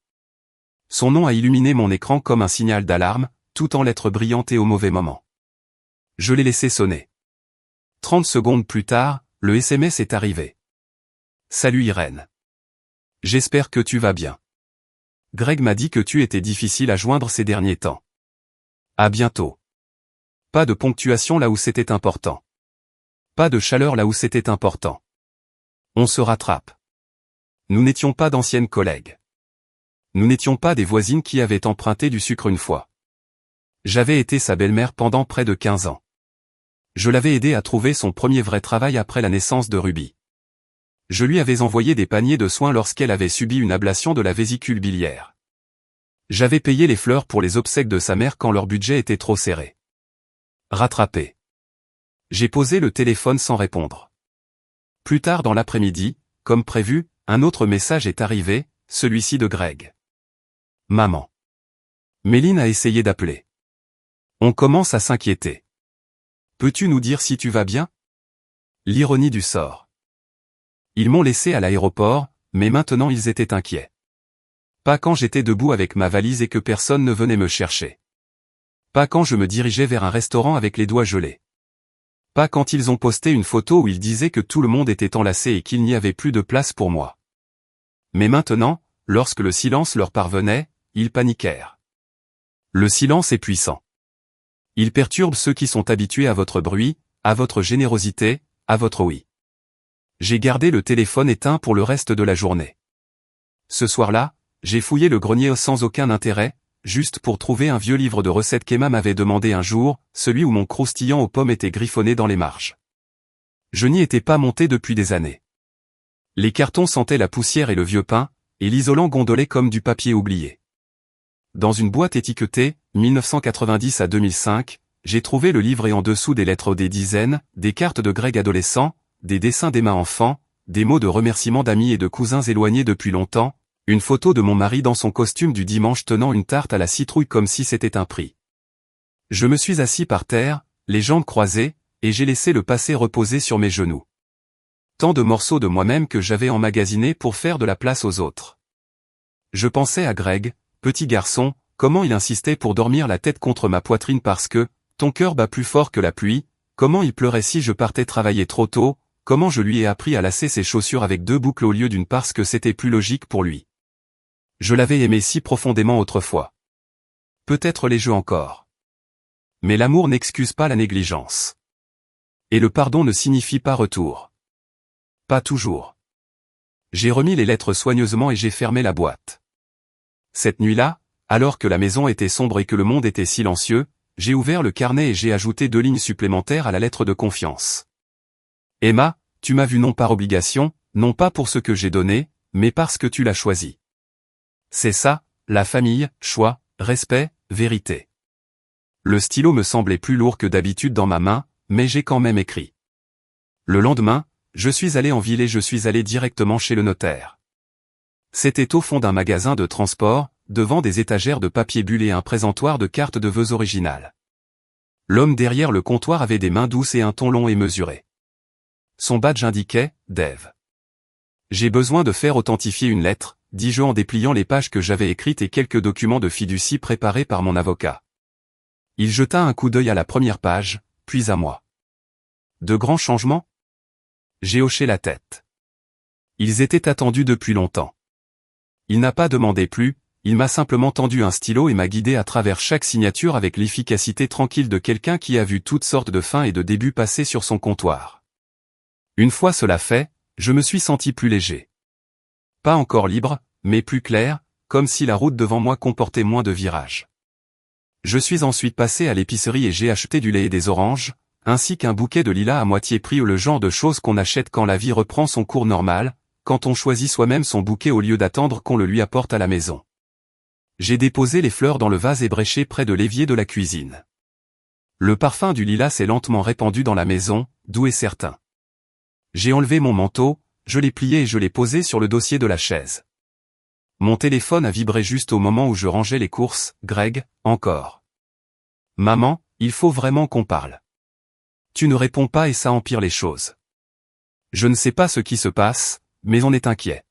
Son nom a illuminé mon écran comme un signal d'alarme, tout en lettres brillantes et au mauvais moment. Je l'ai laissé sonner. 30 secondes plus tard, le SMS est arrivé. Salut Irène. J'espère que tu vas bien. Greg m'a dit que tu étais difficile à joindre ces derniers temps. À bientôt. Pas de ponctuation là où c'était important. Pas de chaleur là où c'était important. On se rattrape. Nous n'étions pas d'anciennes collègues. Nous n'étions pas des voisines qui avaient emprunté du sucre une fois. J'avais été sa belle-mère pendant près de 15 ans. Je l'avais aidé à trouver son premier vrai travail après la naissance de Ruby. Je lui avais envoyé des paniers de soins lorsqu'elle avait subi une ablation de la vésicule biliaire. J'avais payé les fleurs pour les obsèques de sa mère quand leur budget était trop serré. Rattrapé. J'ai posé le téléphone sans répondre. Plus tard dans l'après-midi, comme prévu, un autre message est arrivé, celui-ci de Greg. Maman. Méline a essayé d'appeler. On commence à s'inquiéter. Peux-tu nous dire si tu vas bien? L'ironie du sort. Ils m'ont laissé à l'aéroport, mais maintenant ils étaient inquiets. Pas quand j'étais debout avec ma valise et que personne ne venait me chercher. Pas quand je me dirigeais vers un restaurant avec les doigts gelés. Pas quand ils ont posté une photo où ils disaient que tout le monde était enlacé et qu'il n'y avait plus de place pour moi. Mais maintenant, lorsque le silence leur parvenait, ils paniquèrent. Le silence est puissant. Il perturbe ceux qui sont habitués à votre bruit, à votre générosité, à votre oui. J'ai gardé le téléphone éteint pour le reste de la journée. Ce soir-là, j'ai fouillé le grenier sans aucun intérêt, juste pour trouver un vieux livre de recettes qu'Emma m'avait demandé un jour, celui où mon croustillant aux pommes était griffonné dans les marges. Je n'y étais pas monté depuis des années. Les cartons sentaient la poussière et le vieux pain, et l'isolant gondolait comme du papier oublié. Dans une boîte étiquetée, 1990 à 2005, j'ai trouvé le livre et en dessous des lettres des dizaines, des cartes de Greg adolescent, des dessins d'Emma enfant, des mots de remerciement d'amis et de cousins éloignés depuis longtemps, une photo de mon mari dans son costume du dimanche tenant une tarte à la citrouille comme si c'était un prix. Je me suis assis par terre, les jambes croisées, et j'ai laissé le passé reposer sur mes genoux. Tant de morceaux de moi-même que j'avais emmagasinés pour faire de la place aux autres. Je pensais à Greg, petit garçon, comment il insistait pour dormir la tête contre ma poitrine parce que, ton cœur bat plus fort que la pluie, comment il pleurait si je partais travailler trop tôt, comment je lui ai appris à lasser ses chaussures avec 2 boucles au lieu d'une parce que c'était plus logique pour lui. Je l'avais aimé si profondément autrefois. Peut-être les jeux encore. Mais l'amour n'excuse pas la négligence. Et le pardon ne signifie pas retour. Pas toujours. J'ai remis les lettres soigneusement et j'ai fermé la boîte. Cette nuit-là, alors que la maison était sombre et que le monde était silencieux, j'ai ouvert le carnet et j'ai ajouté 2 lignes supplémentaires à la lettre de confiance. Emma, tu m'as vu non par obligation, non pas pour ce que j'ai donné, mais parce que tu l'as choisi. C'est ça, la famille, choix, respect, vérité. Le stylo me semblait plus lourd que d'habitude dans ma main, mais j'ai quand même écrit. Le lendemain, je suis allé en ville et je suis allé directement chez le notaire. C'était au fond d'un magasin de transport, devant des étagères de papier bulle et un présentoir de cartes de vœux originales. L'homme derrière le comptoir avait des mains douces et un ton long et mesuré. Son badge indiquait « Dev ». J'ai besoin de faire authentifier une lettre, dis-je en dépliant les pages que j'avais écrites et quelques documents de fiducie préparés par mon avocat. Il jeta un coup d'œil à la première page, puis à moi. De grands changements? J'ai hoché la tête. Ils étaient attendus depuis longtemps. Il n'a pas demandé plus, il m'a simplement tendu un stylo et m'a guidé à travers chaque signature avec l'efficacité tranquille de quelqu'un qui a vu toutes sortes de fins et de débuts passer sur son comptoir. Une fois cela fait, je me suis senti plus léger. Pas encore libre, mais plus clair, comme si la route devant moi comportait moins de virages. Je suis ensuite passé à l'épicerie et j'ai acheté du lait et des oranges, ainsi qu'un bouquet de lilas à moitié prix ou le genre de choses qu'on achète quand la vie reprend son cours normal, quand on choisit soi-même son bouquet au lieu d'attendre qu'on le lui apporte à la maison. J'ai déposé les fleurs dans le vase ébréché près de l'évier de la cuisine. Le parfum du lilas s'est lentement répandu dans la maison, doux et certain. J'ai enlevé mon manteau, je l'ai plié et je l'ai posé sur le dossier de la chaise. Mon téléphone a vibré juste au moment où je rangeais les courses, Greg, encore. Maman, il faut vraiment qu'on parle. Tu ne réponds pas et ça empire les choses. Je ne sais pas ce qui se passe, mais on est inquiet.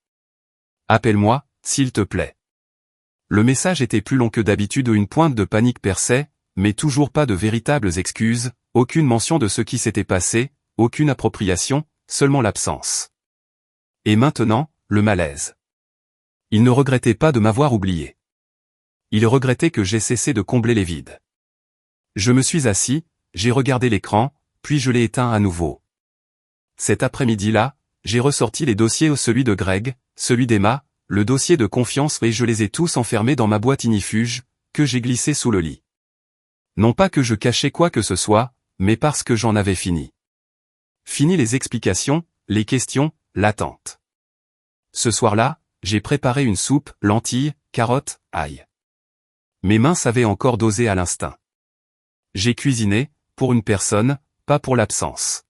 Appelle-moi, s'il te plaît. Le message était plus long que d'habitude où une pointe de panique perçait, mais toujours pas de véritables excuses, aucune mention de ce qui s'était passé, aucune appropriation, seulement l'absence. Et maintenant, le malaise. Il ne regrettait pas de m'avoir oublié. Il regrettait que j'aie cessé de combler les vides. Je me suis assis, j'ai regardé l'écran, puis je l'ai éteint à nouveau. Cet après-midi-là, j'ai ressorti les dossiers, celui de Greg, celui d'Emma, le dossier de confiance et je les ai tous enfermés dans ma boîte ignifuge, que j'ai glissée sous le lit. Non pas que je cachais quoi que ce soit, mais parce que j'en avais fini. Fini les explications, les questions, l'attente. Ce soir-là, j'ai préparé une soupe, lentilles, carottes, ail. Mes mains savaient encore doser à l'instinct. J'ai cuisiné, pour une personne, pas pour l'absence.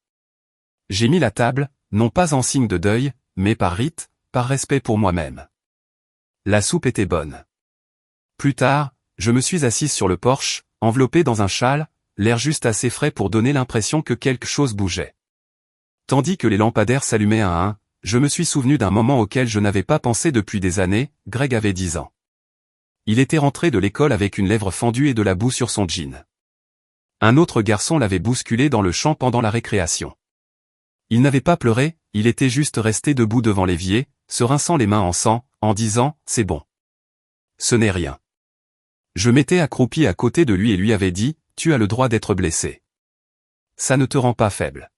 J'ai mis la table, non pas en signe de deuil, mais par rite, par respect pour moi-même. La soupe était bonne. Plus tard, je me suis assise sur le porche, enveloppé dans un châle, l'air juste assez frais pour donner l'impression que quelque chose bougeait. Tandis que les lampadaires s'allumaient un à un, je me suis souvenu d'un moment auquel je n'avais pas pensé depuis des années. Greg avait 10 ans. Il était rentré de l'école avec une lèvre fendue et de la boue sur son jean. Un autre garçon l'avait bousculé dans le champ pendant la récréation. Il n'avait pas pleuré, il était juste resté debout devant l'évier, se rinçant les mains en sang, en disant « c'est bon. Ce n'est rien ». Je m'étais accroupi à côté de lui et lui avais dit « tu as le droit d'être blessé. Ça ne te rend pas faible ».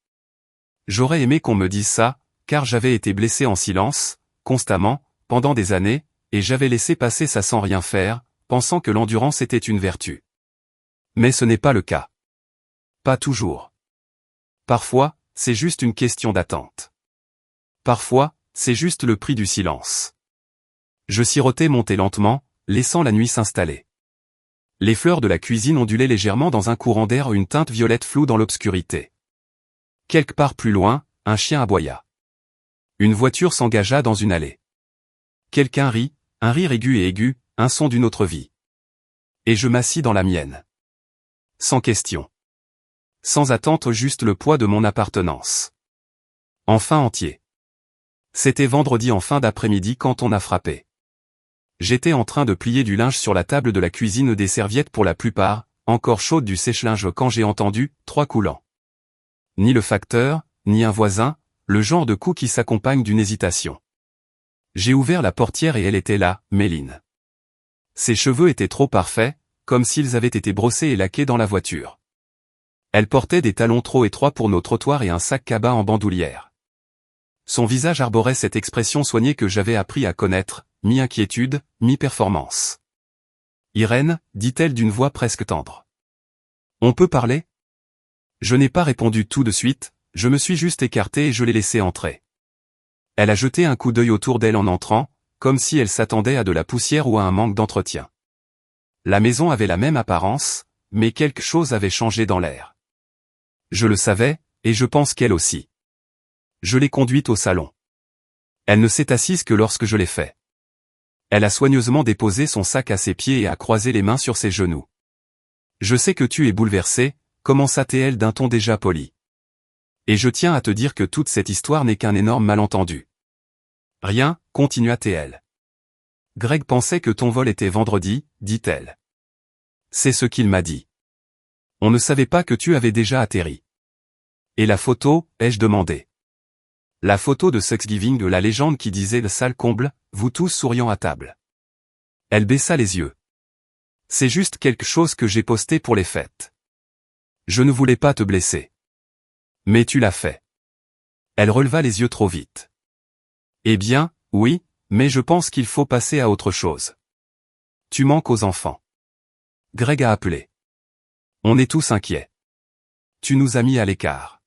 J'aurais aimé qu'on me dise ça, car j'avais été blessé en silence, constamment, pendant des années, et j'avais laissé passer ça sans rien faire, pensant que l'endurance était une vertu. Mais ce n'est pas le cas. Pas toujours. Parfois, c'est juste une question d'attente. Parfois, c'est juste le prix du silence. Je sirotais monter lentement, laissant la nuit s'installer. Les fleurs de la cuisine ondulaient légèrement dans un courant d'air, une teinte violette floue dans l'obscurité. Quelque part plus loin, un chien aboya. Une voiture s'engagea dans une allée. Quelqu'un rit, un rire aigu, un son d'une autre vie. Et je m'assis dans la mienne. Sans question. Sans attente, juste le poids de mon appartenance. Enfin entier. C'était vendredi en fin d'après-midi quand on a frappé. J'étais en train de plier du linge sur la table de la cuisine, des serviettes pour la plupart, encore chaudes du sèche-linge, quand j'ai entendu « 3 coulants ». Ni le facteur, ni un voisin, le genre de coup qui s'accompagne d'une hésitation. J'ai ouvert la portière et elle était là, Méline. Ses cheveux étaient trop parfaits, comme s'ils avaient été brossés et laqués dans la voiture. Elle portait des talons trop étroits pour nos trottoirs et un sac cabas en bandoulière. Son visage arborait cette expression soignée que j'avais appris à connaître, mi-inquiétude, mi-performance. « Irène » dit-elle d'une voix presque tendre. « On peut parler ?» Je n'ai pas répondu tout de suite, je me suis juste écarté et je l'ai laissé entrer. Elle a jeté un coup d'œil autour d'elle en entrant, comme si elle s'attendait à de la poussière ou à un manque d'entretien. La maison avait la même apparence, mais quelque chose avait changé dans l'air. Je le savais, et je pense qu'elle aussi. Je l'ai conduite au salon. Elle ne s'est assise que lorsque je l'ai fait. Elle a soigneusement déposé son sac à ses pieds et a croisé les mains sur ses genoux. « Je sais que tu es bouleversée », commença-t-elle d'un ton déjà poli. « Et je tiens à te dire que toute cette histoire n'est qu'un énorme malentendu. »« Rien », continua-t-elle. « Greg pensait que ton vol était vendredi, dit-elle. »« C'est ce qu'il m'a dit. »« On ne savait pas que tu avais déjà atterri. »« Et la photo ?» ai-je demandé. « La photo de Thanksgiving, la légende qui disait le salle comble, vous tous souriant à table. » Elle baissa les yeux. « C'est juste quelque chose que j'ai posté pour les fêtes. Je ne voulais pas te blesser. Mais tu l'as fait. » Elle releva les yeux trop vite. « Eh bien, oui, mais je pense qu'il faut passer à autre chose. Tu manques aux enfants. » Greg a appelé. On est tous inquiets. Tu nous as mis à l'écart.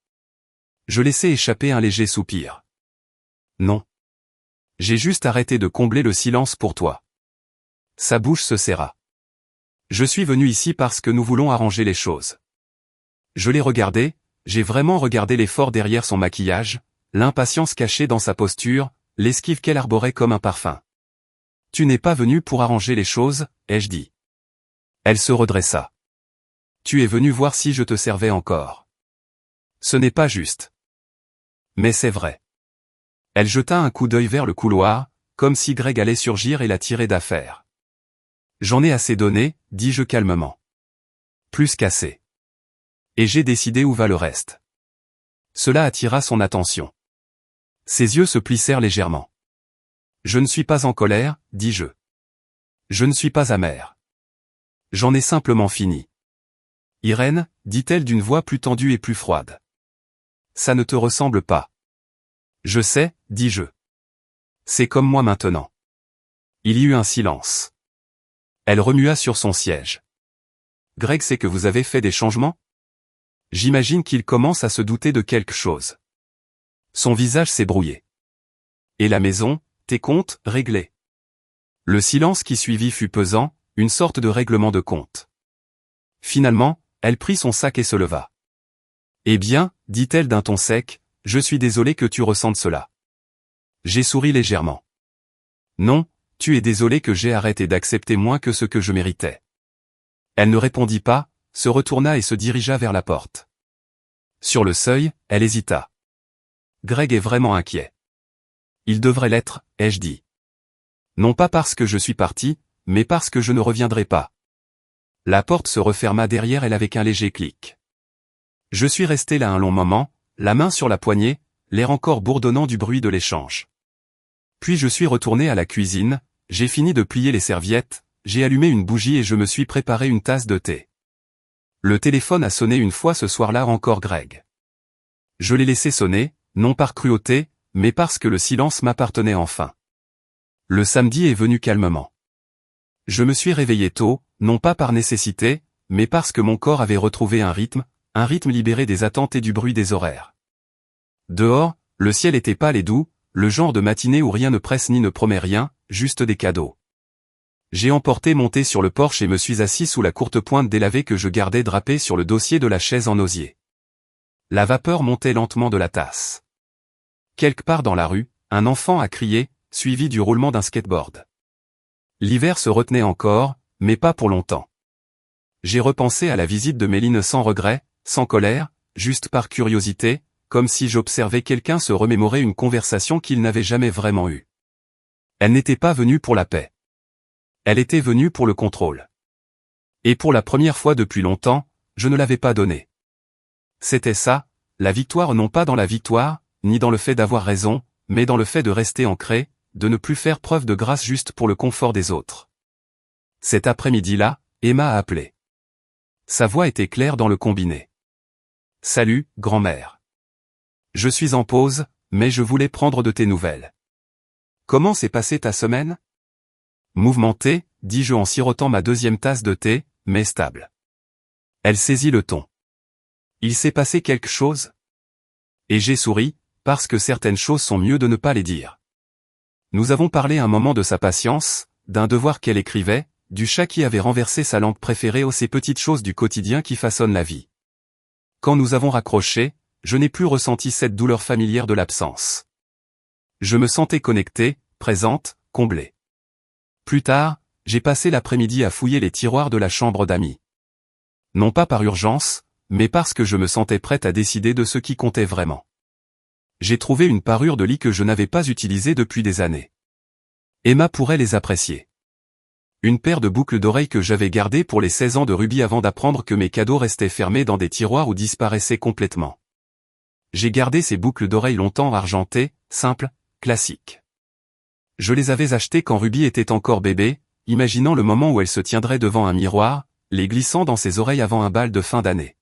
Je laissai échapper un léger soupir. Non. J'ai juste arrêté de combler le silence pour toi. Sa bouche se serra. Je suis venu ici parce que nous voulons arranger les choses. Je l'ai regardé, j'ai vraiment regardé l'effort derrière son maquillage, l'impatience cachée dans sa posture, l'esquive qu'elle arborait comme un parfum. Tu n'es pas venu pour arranger les choses, ai-je dit. Elle se redressa. Tu es venu voir si je te servais encore. Ce n'est pas juste. Mais c'est vrai. Elle jeta un coup d'œil vers le couloir, comme si Greg allait surgir et la tirer d'affaire. J'en ai assez donné, dis-je calmement. Plus qu'assez. Et j'ai décidé où va le reste. Cela attira son attention. Ses yeux se plissèrent légèrement. Je ne suis pas en colère, dis-je. Je ne suis pas amère. J'en ai simplement fini. Irène, dit-elle d'une voix plus tendue et plus froide. Ça ne te ressemble pas. Je sais, dis-je. C'est comme moi maintenant. Il y eut un silence. Elle remua sur son siège. Greg sait que vous avez fait des changements? J'imagine qu'il commence à se douter de quelque chose. Son visage s'est brouillé. Et la maison, tes comptes, réglés. Le silence qui suivit fut pesant, une sorte de règlement de compte. Finalement, elle prit son sac et se leva. Eh bien, dit-elle d'un ton sec, je suis désolé que tu ressentes cela. J'ai souri légèrement. Non, tu es désolé que j'ai arrêté d'accepter moins que ce que je méritais. Elle ne répondit pas, se retourna et se dirigea vers la porte. Sur le seuil, elle hésita. Greg est vraiment inquiet. Il devrait l'être, ai-je dit. Non pas parce que je suis parti, mais parce que je ne reviendrai pas. La porte se referma derrière elle avec un léger clic. Je suis resté là un long moment, la main sur la poignée, l'air encore bourdonnant du bruit de l'échange. Puis je suis retourné à la cuisine, j'ai fini de plier les serviettes, j'ai allumé une bougie et je me suis préparé une tasse de thé. Le téléphone a sonné une fois ce soir-là encore Greg. Je l'ai laissé sonner, non par cruauté, mais parce que le silence m'appartenait enfin. Le samedi est venu calmement. Je me suis réveillé tôt, non pas par nécessité, mais parce que mon corps avait retrouvé un rythme libéré des attentes et du bruit des horaires. Dehors, le ciel était pâle et doux, le genre de matinée où rien ne presse ni ne promet rien, juste des cadeaux. J'ai emporté mon thé sur le porche et me suis assis sous la courte pointe délavée que je gardais drapée sur le dossier de la chaise en osier. La vapeur montait lentement de la tasse. Quelque part dans la rue, un enfant a crié, suivi du roulement d'un skateboard. L'hiver se retenait encore, mais pas pour longtemps. J'ai repensé à la visite de Méline sans regret, sans colère, juste par curiosité, comme si j'observais quelqu'un se remémorer une conversation qu'il n'avait jamais vraiment eue. Elle n'était pas venue pour la paix. Elle était venue pour le contrôle. Et pour la première fois depuis longtemps, je ne l'avais pas donnée. C'était ça, la victoire non pas dans la victoire, ni dans le fait d'avoir raison, mais dans le fait de rester ancré, de ne plus faire preuve de grâce juste pour le confort des autres. Cet après-midi-là, Emma a appelé. Sa voix était claire dans le combiné. « Salut, grand-mère. Je suis en pause, mais je voulais prendre de tes nouvelles. Comment s'est passée ta semaine ? » Mouvementée, dis-je en sirotant ma deuxième tasse de thé, mais stable. Elle saisit le ton. Il s'est passé quelque chose ? Et j'ai souri, parce que certaines choses sont mieux de ne pas les dire. Nous avons parlé un moment de sa patience, d'un devoir qu'elle écrivait, du chat qui avait renversé sa lampe préférée aux ces petites choses du quotidien qui façonnent la vie. Quand nous avons raccroché, je n'ai plus ressenti cette douleur familière de l'absence. Je me sentais connectée, présente, comblée. Plus tard, j'ai passé l'après-midi à fouiller les tiroirs de la chambre d'amis. Non pas par urgence, mais parce que je me sentais prête à décider de ce qui comptait vraiment. J'ai trouvé une parure de lit que je n'avais pas utilisée depuis des années. Emma pourrait les apprécier. Une paire de boucles d'oreilles que j'avais gardées pour les 16 ans de Ruby avant d'apprendre que mes cadeaux restaient fermés dans des tiroirs ou disparaissaient complètement. J'ai gardé ces boucles d'oreilles longtemps argentées, simples, classiques. Je les avais achetées quand Ruby était encore bébé, imaginant le moment où elle se tiendrait devant un miroir, les glissant dans ses oreilles avant un bal de fin d'année.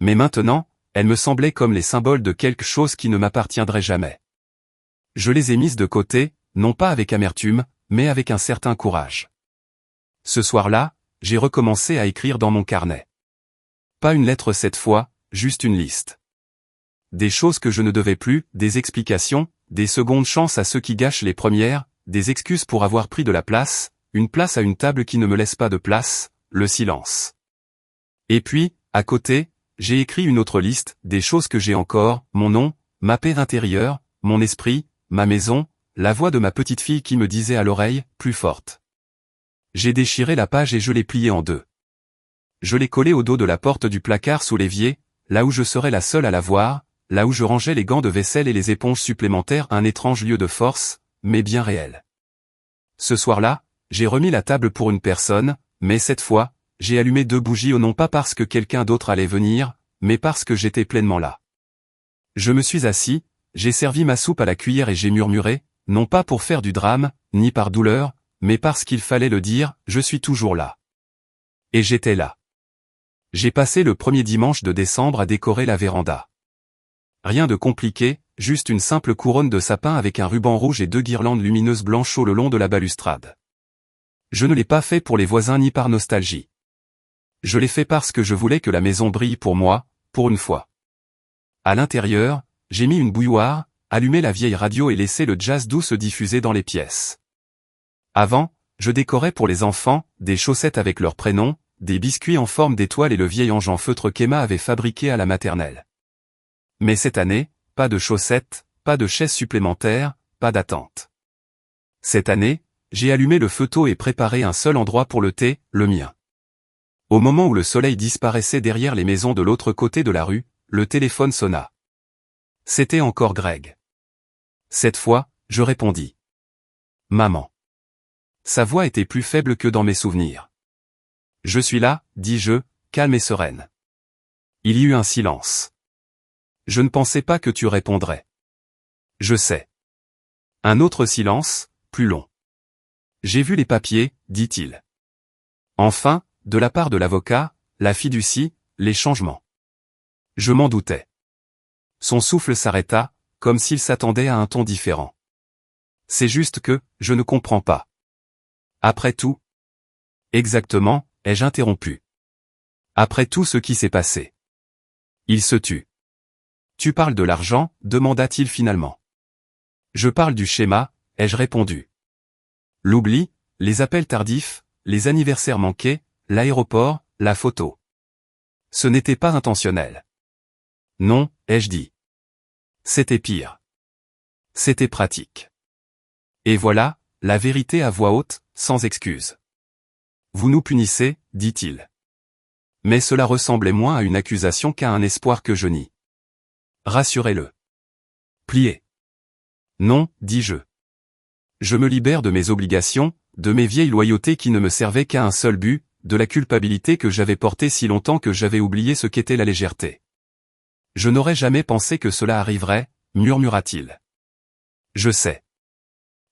Mais maintenant, elles me semblaient comme les symboles de quelque chose qui ne m'appartiendrait jamais. Je les ai mises de côté, non pas avec amertume, mais avec un certain courage. Ce soir-là, j'ai recommencé à écrire dans mon carnet. Pas une lettre cette fois, juste une liste. Des choses que je ne devais plus, des explications, des secondes chances à ceux qui gâchent les premières, des excuses pour avoir pris de la place, une place à une table qui ne me laisse pas de place, le silence. Et puis, à côté, j'ai écrit une autre liste, des choses que j'ai encore, mon nom, ma paix intérieure, mon esprit, ma maison, la voix de ma petite fille qui me disait à l'oreille, plus forte. J'ai déchiré la page et je l'ai pliée en deux. Je l'ai collée au dos de la porte du placard sous l'évier, là où je serais la seule à la voir, là où je rangeais les gants de vaisselle et les éponges supplémentaires, un étrange lieu de force, mais bien réel. Ce soir-là, j'ai remis la table pour une personne, mais cette fois, j'ai allumé 2 bougies non pas parce que quelqu'un d'autre allait venir, mais parce que j'étais pleinement là. Je me suis assis, j'ai servi ma soupe à la cuillère et j'ai murmuré, non pas pour faire du drame, ni par douleur, mais parce qu'il fallait le dire, je suis toujours là. Et j'étais là. J'ai passé le premier dimanche de décembre à décorer la véranda. Rien de compliqué, juste une simple couronne de sapin avec un ruban rouge et 2 guirlandes lumineuses blanches le long de la balustrade. Je ne l'ai pas fait pour les voisins ni par nostalgie. Je l'ai fait parce que je voulais que la maison brille pour moi, pour une fois. À l'intérieur, j'ai mis une bouilloire, allumer la vieille radio et laisser le jazz doux se diffuser dans les pièces. Avant, je décorais pour les enfants, des chaussettes avec leur prénom, des biscuits en forme d'étoile et le vieil ange en feutre qu'Emma avait fabriqué à la maternelle. Mais cette année, pas de chaussettes, pas de chaises supplémentaires, pas d'attente. Cette année, j'ai allumé le feu tôt et préparé un seul endroit pour le thé, le mien. Au moment où le soleil disparaissait derrière les maisons de l'autre côté de la rue, le téléphone sonna. C'était encore Greg. Cette fois, je répondis. Maman. Sa voix était plus faible que dans mes souvenirs. Je suis là, dis-je, calme et sereine. Il y eut un silence. Je ne pensais pas que tu répondrais. Je sais. Un autre silence, plus long. J'ai vu les papiers, dit-il. Enfin, de la part de l'avocat, la fiducie, les changements. Je m'en doutais. Son souffle s'arrêta, comme s'il s'attendait à un ton différent. C'est juste que, je ne comprends pas. Après tout. Exactement, ai-je interrompu. Après tout ce qui s'est passé. Il se tut. Tu parles de l'argent, demanda-t-il finalement. Je parle du schéma, ai-je répondu. L'oubli, les appels tardifs, les anniversaires manqués, l'aéroport, la photo. Ce n'était pas intentionnel. Non, ai-je dit. C'était pire. C'était pratique. Et voilà, la vérité à voix haute, sans excuse. Vous nous punissez, dit-il. Mais cela ressemblait moins à une accusation qu'à un espoir que je nie. Rassurez-le. Pliez. Non, dis-je. Je me libère de mes obligations, de mes vieilles loyautés qui ne me servaient qu'à un seul but, de la culpabilité que j'avais portée si longtemps que j'avais oublié ce qu'était la légèreté. Je n'aurais jamais pensé que cela arriverait, murmura-t-il. Je sais.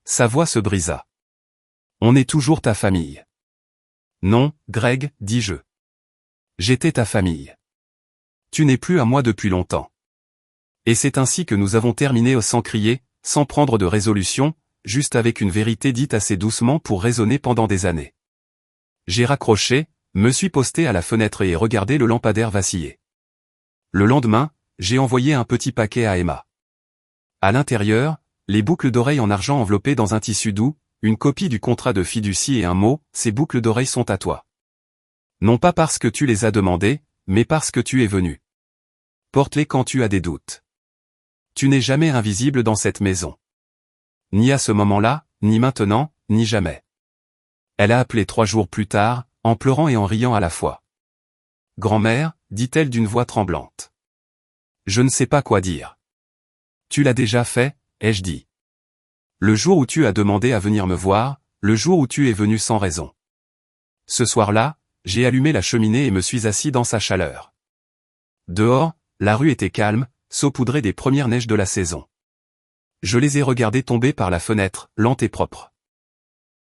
Sa voix se brisa. On est toujours ta famille. Non, Greg, dis-je. J'étais ta famille. Tu n'es plus à moi depuis longtemps. Et c'est ainsi que nous avons terminé sans crier, sans prendre de résolution, juste avec une vérité dite assez doucement pour résonner pendant des années. J'ai raccroché, me suis posté à la fenêtre et ai regardé le lampadaire vaciller. Le lendemain, j'ai envoyé un petit paquet à Emma. À l'intérieur, les boucles d'oreilles en argent enveloppées dans un tissu doux, une copie du contrat de fiducie et un mot, ces boucles d'oreilles sont à toi. Non pas parce que tu les as demandées, mais parce que tu es venu. Porte-les quand tu as des doutes. Tu n'es jamais invisible dans cette maison. Ni à ce moment-là, ni maintenant, ni jamais. Elle a appelé 3 jours plus tard, en pleurant et en riant à la fois. Grand-mère, dit-elle d'une voix tremblante. Je ne sais pas quoi dire. Tu l'as déjà fait, ai-je dit. Le jour où tu as demandé à venir me voir, le jour où tu es venu sans raison. Ce soir-là, j'ai allumé la cheminée et me suis assis dans sa chaleur. Dehors, la rue était calme, saupoudrée des premières neiges de la saison. Je les ai regardées tomber par la fenêtre, lentes et propres.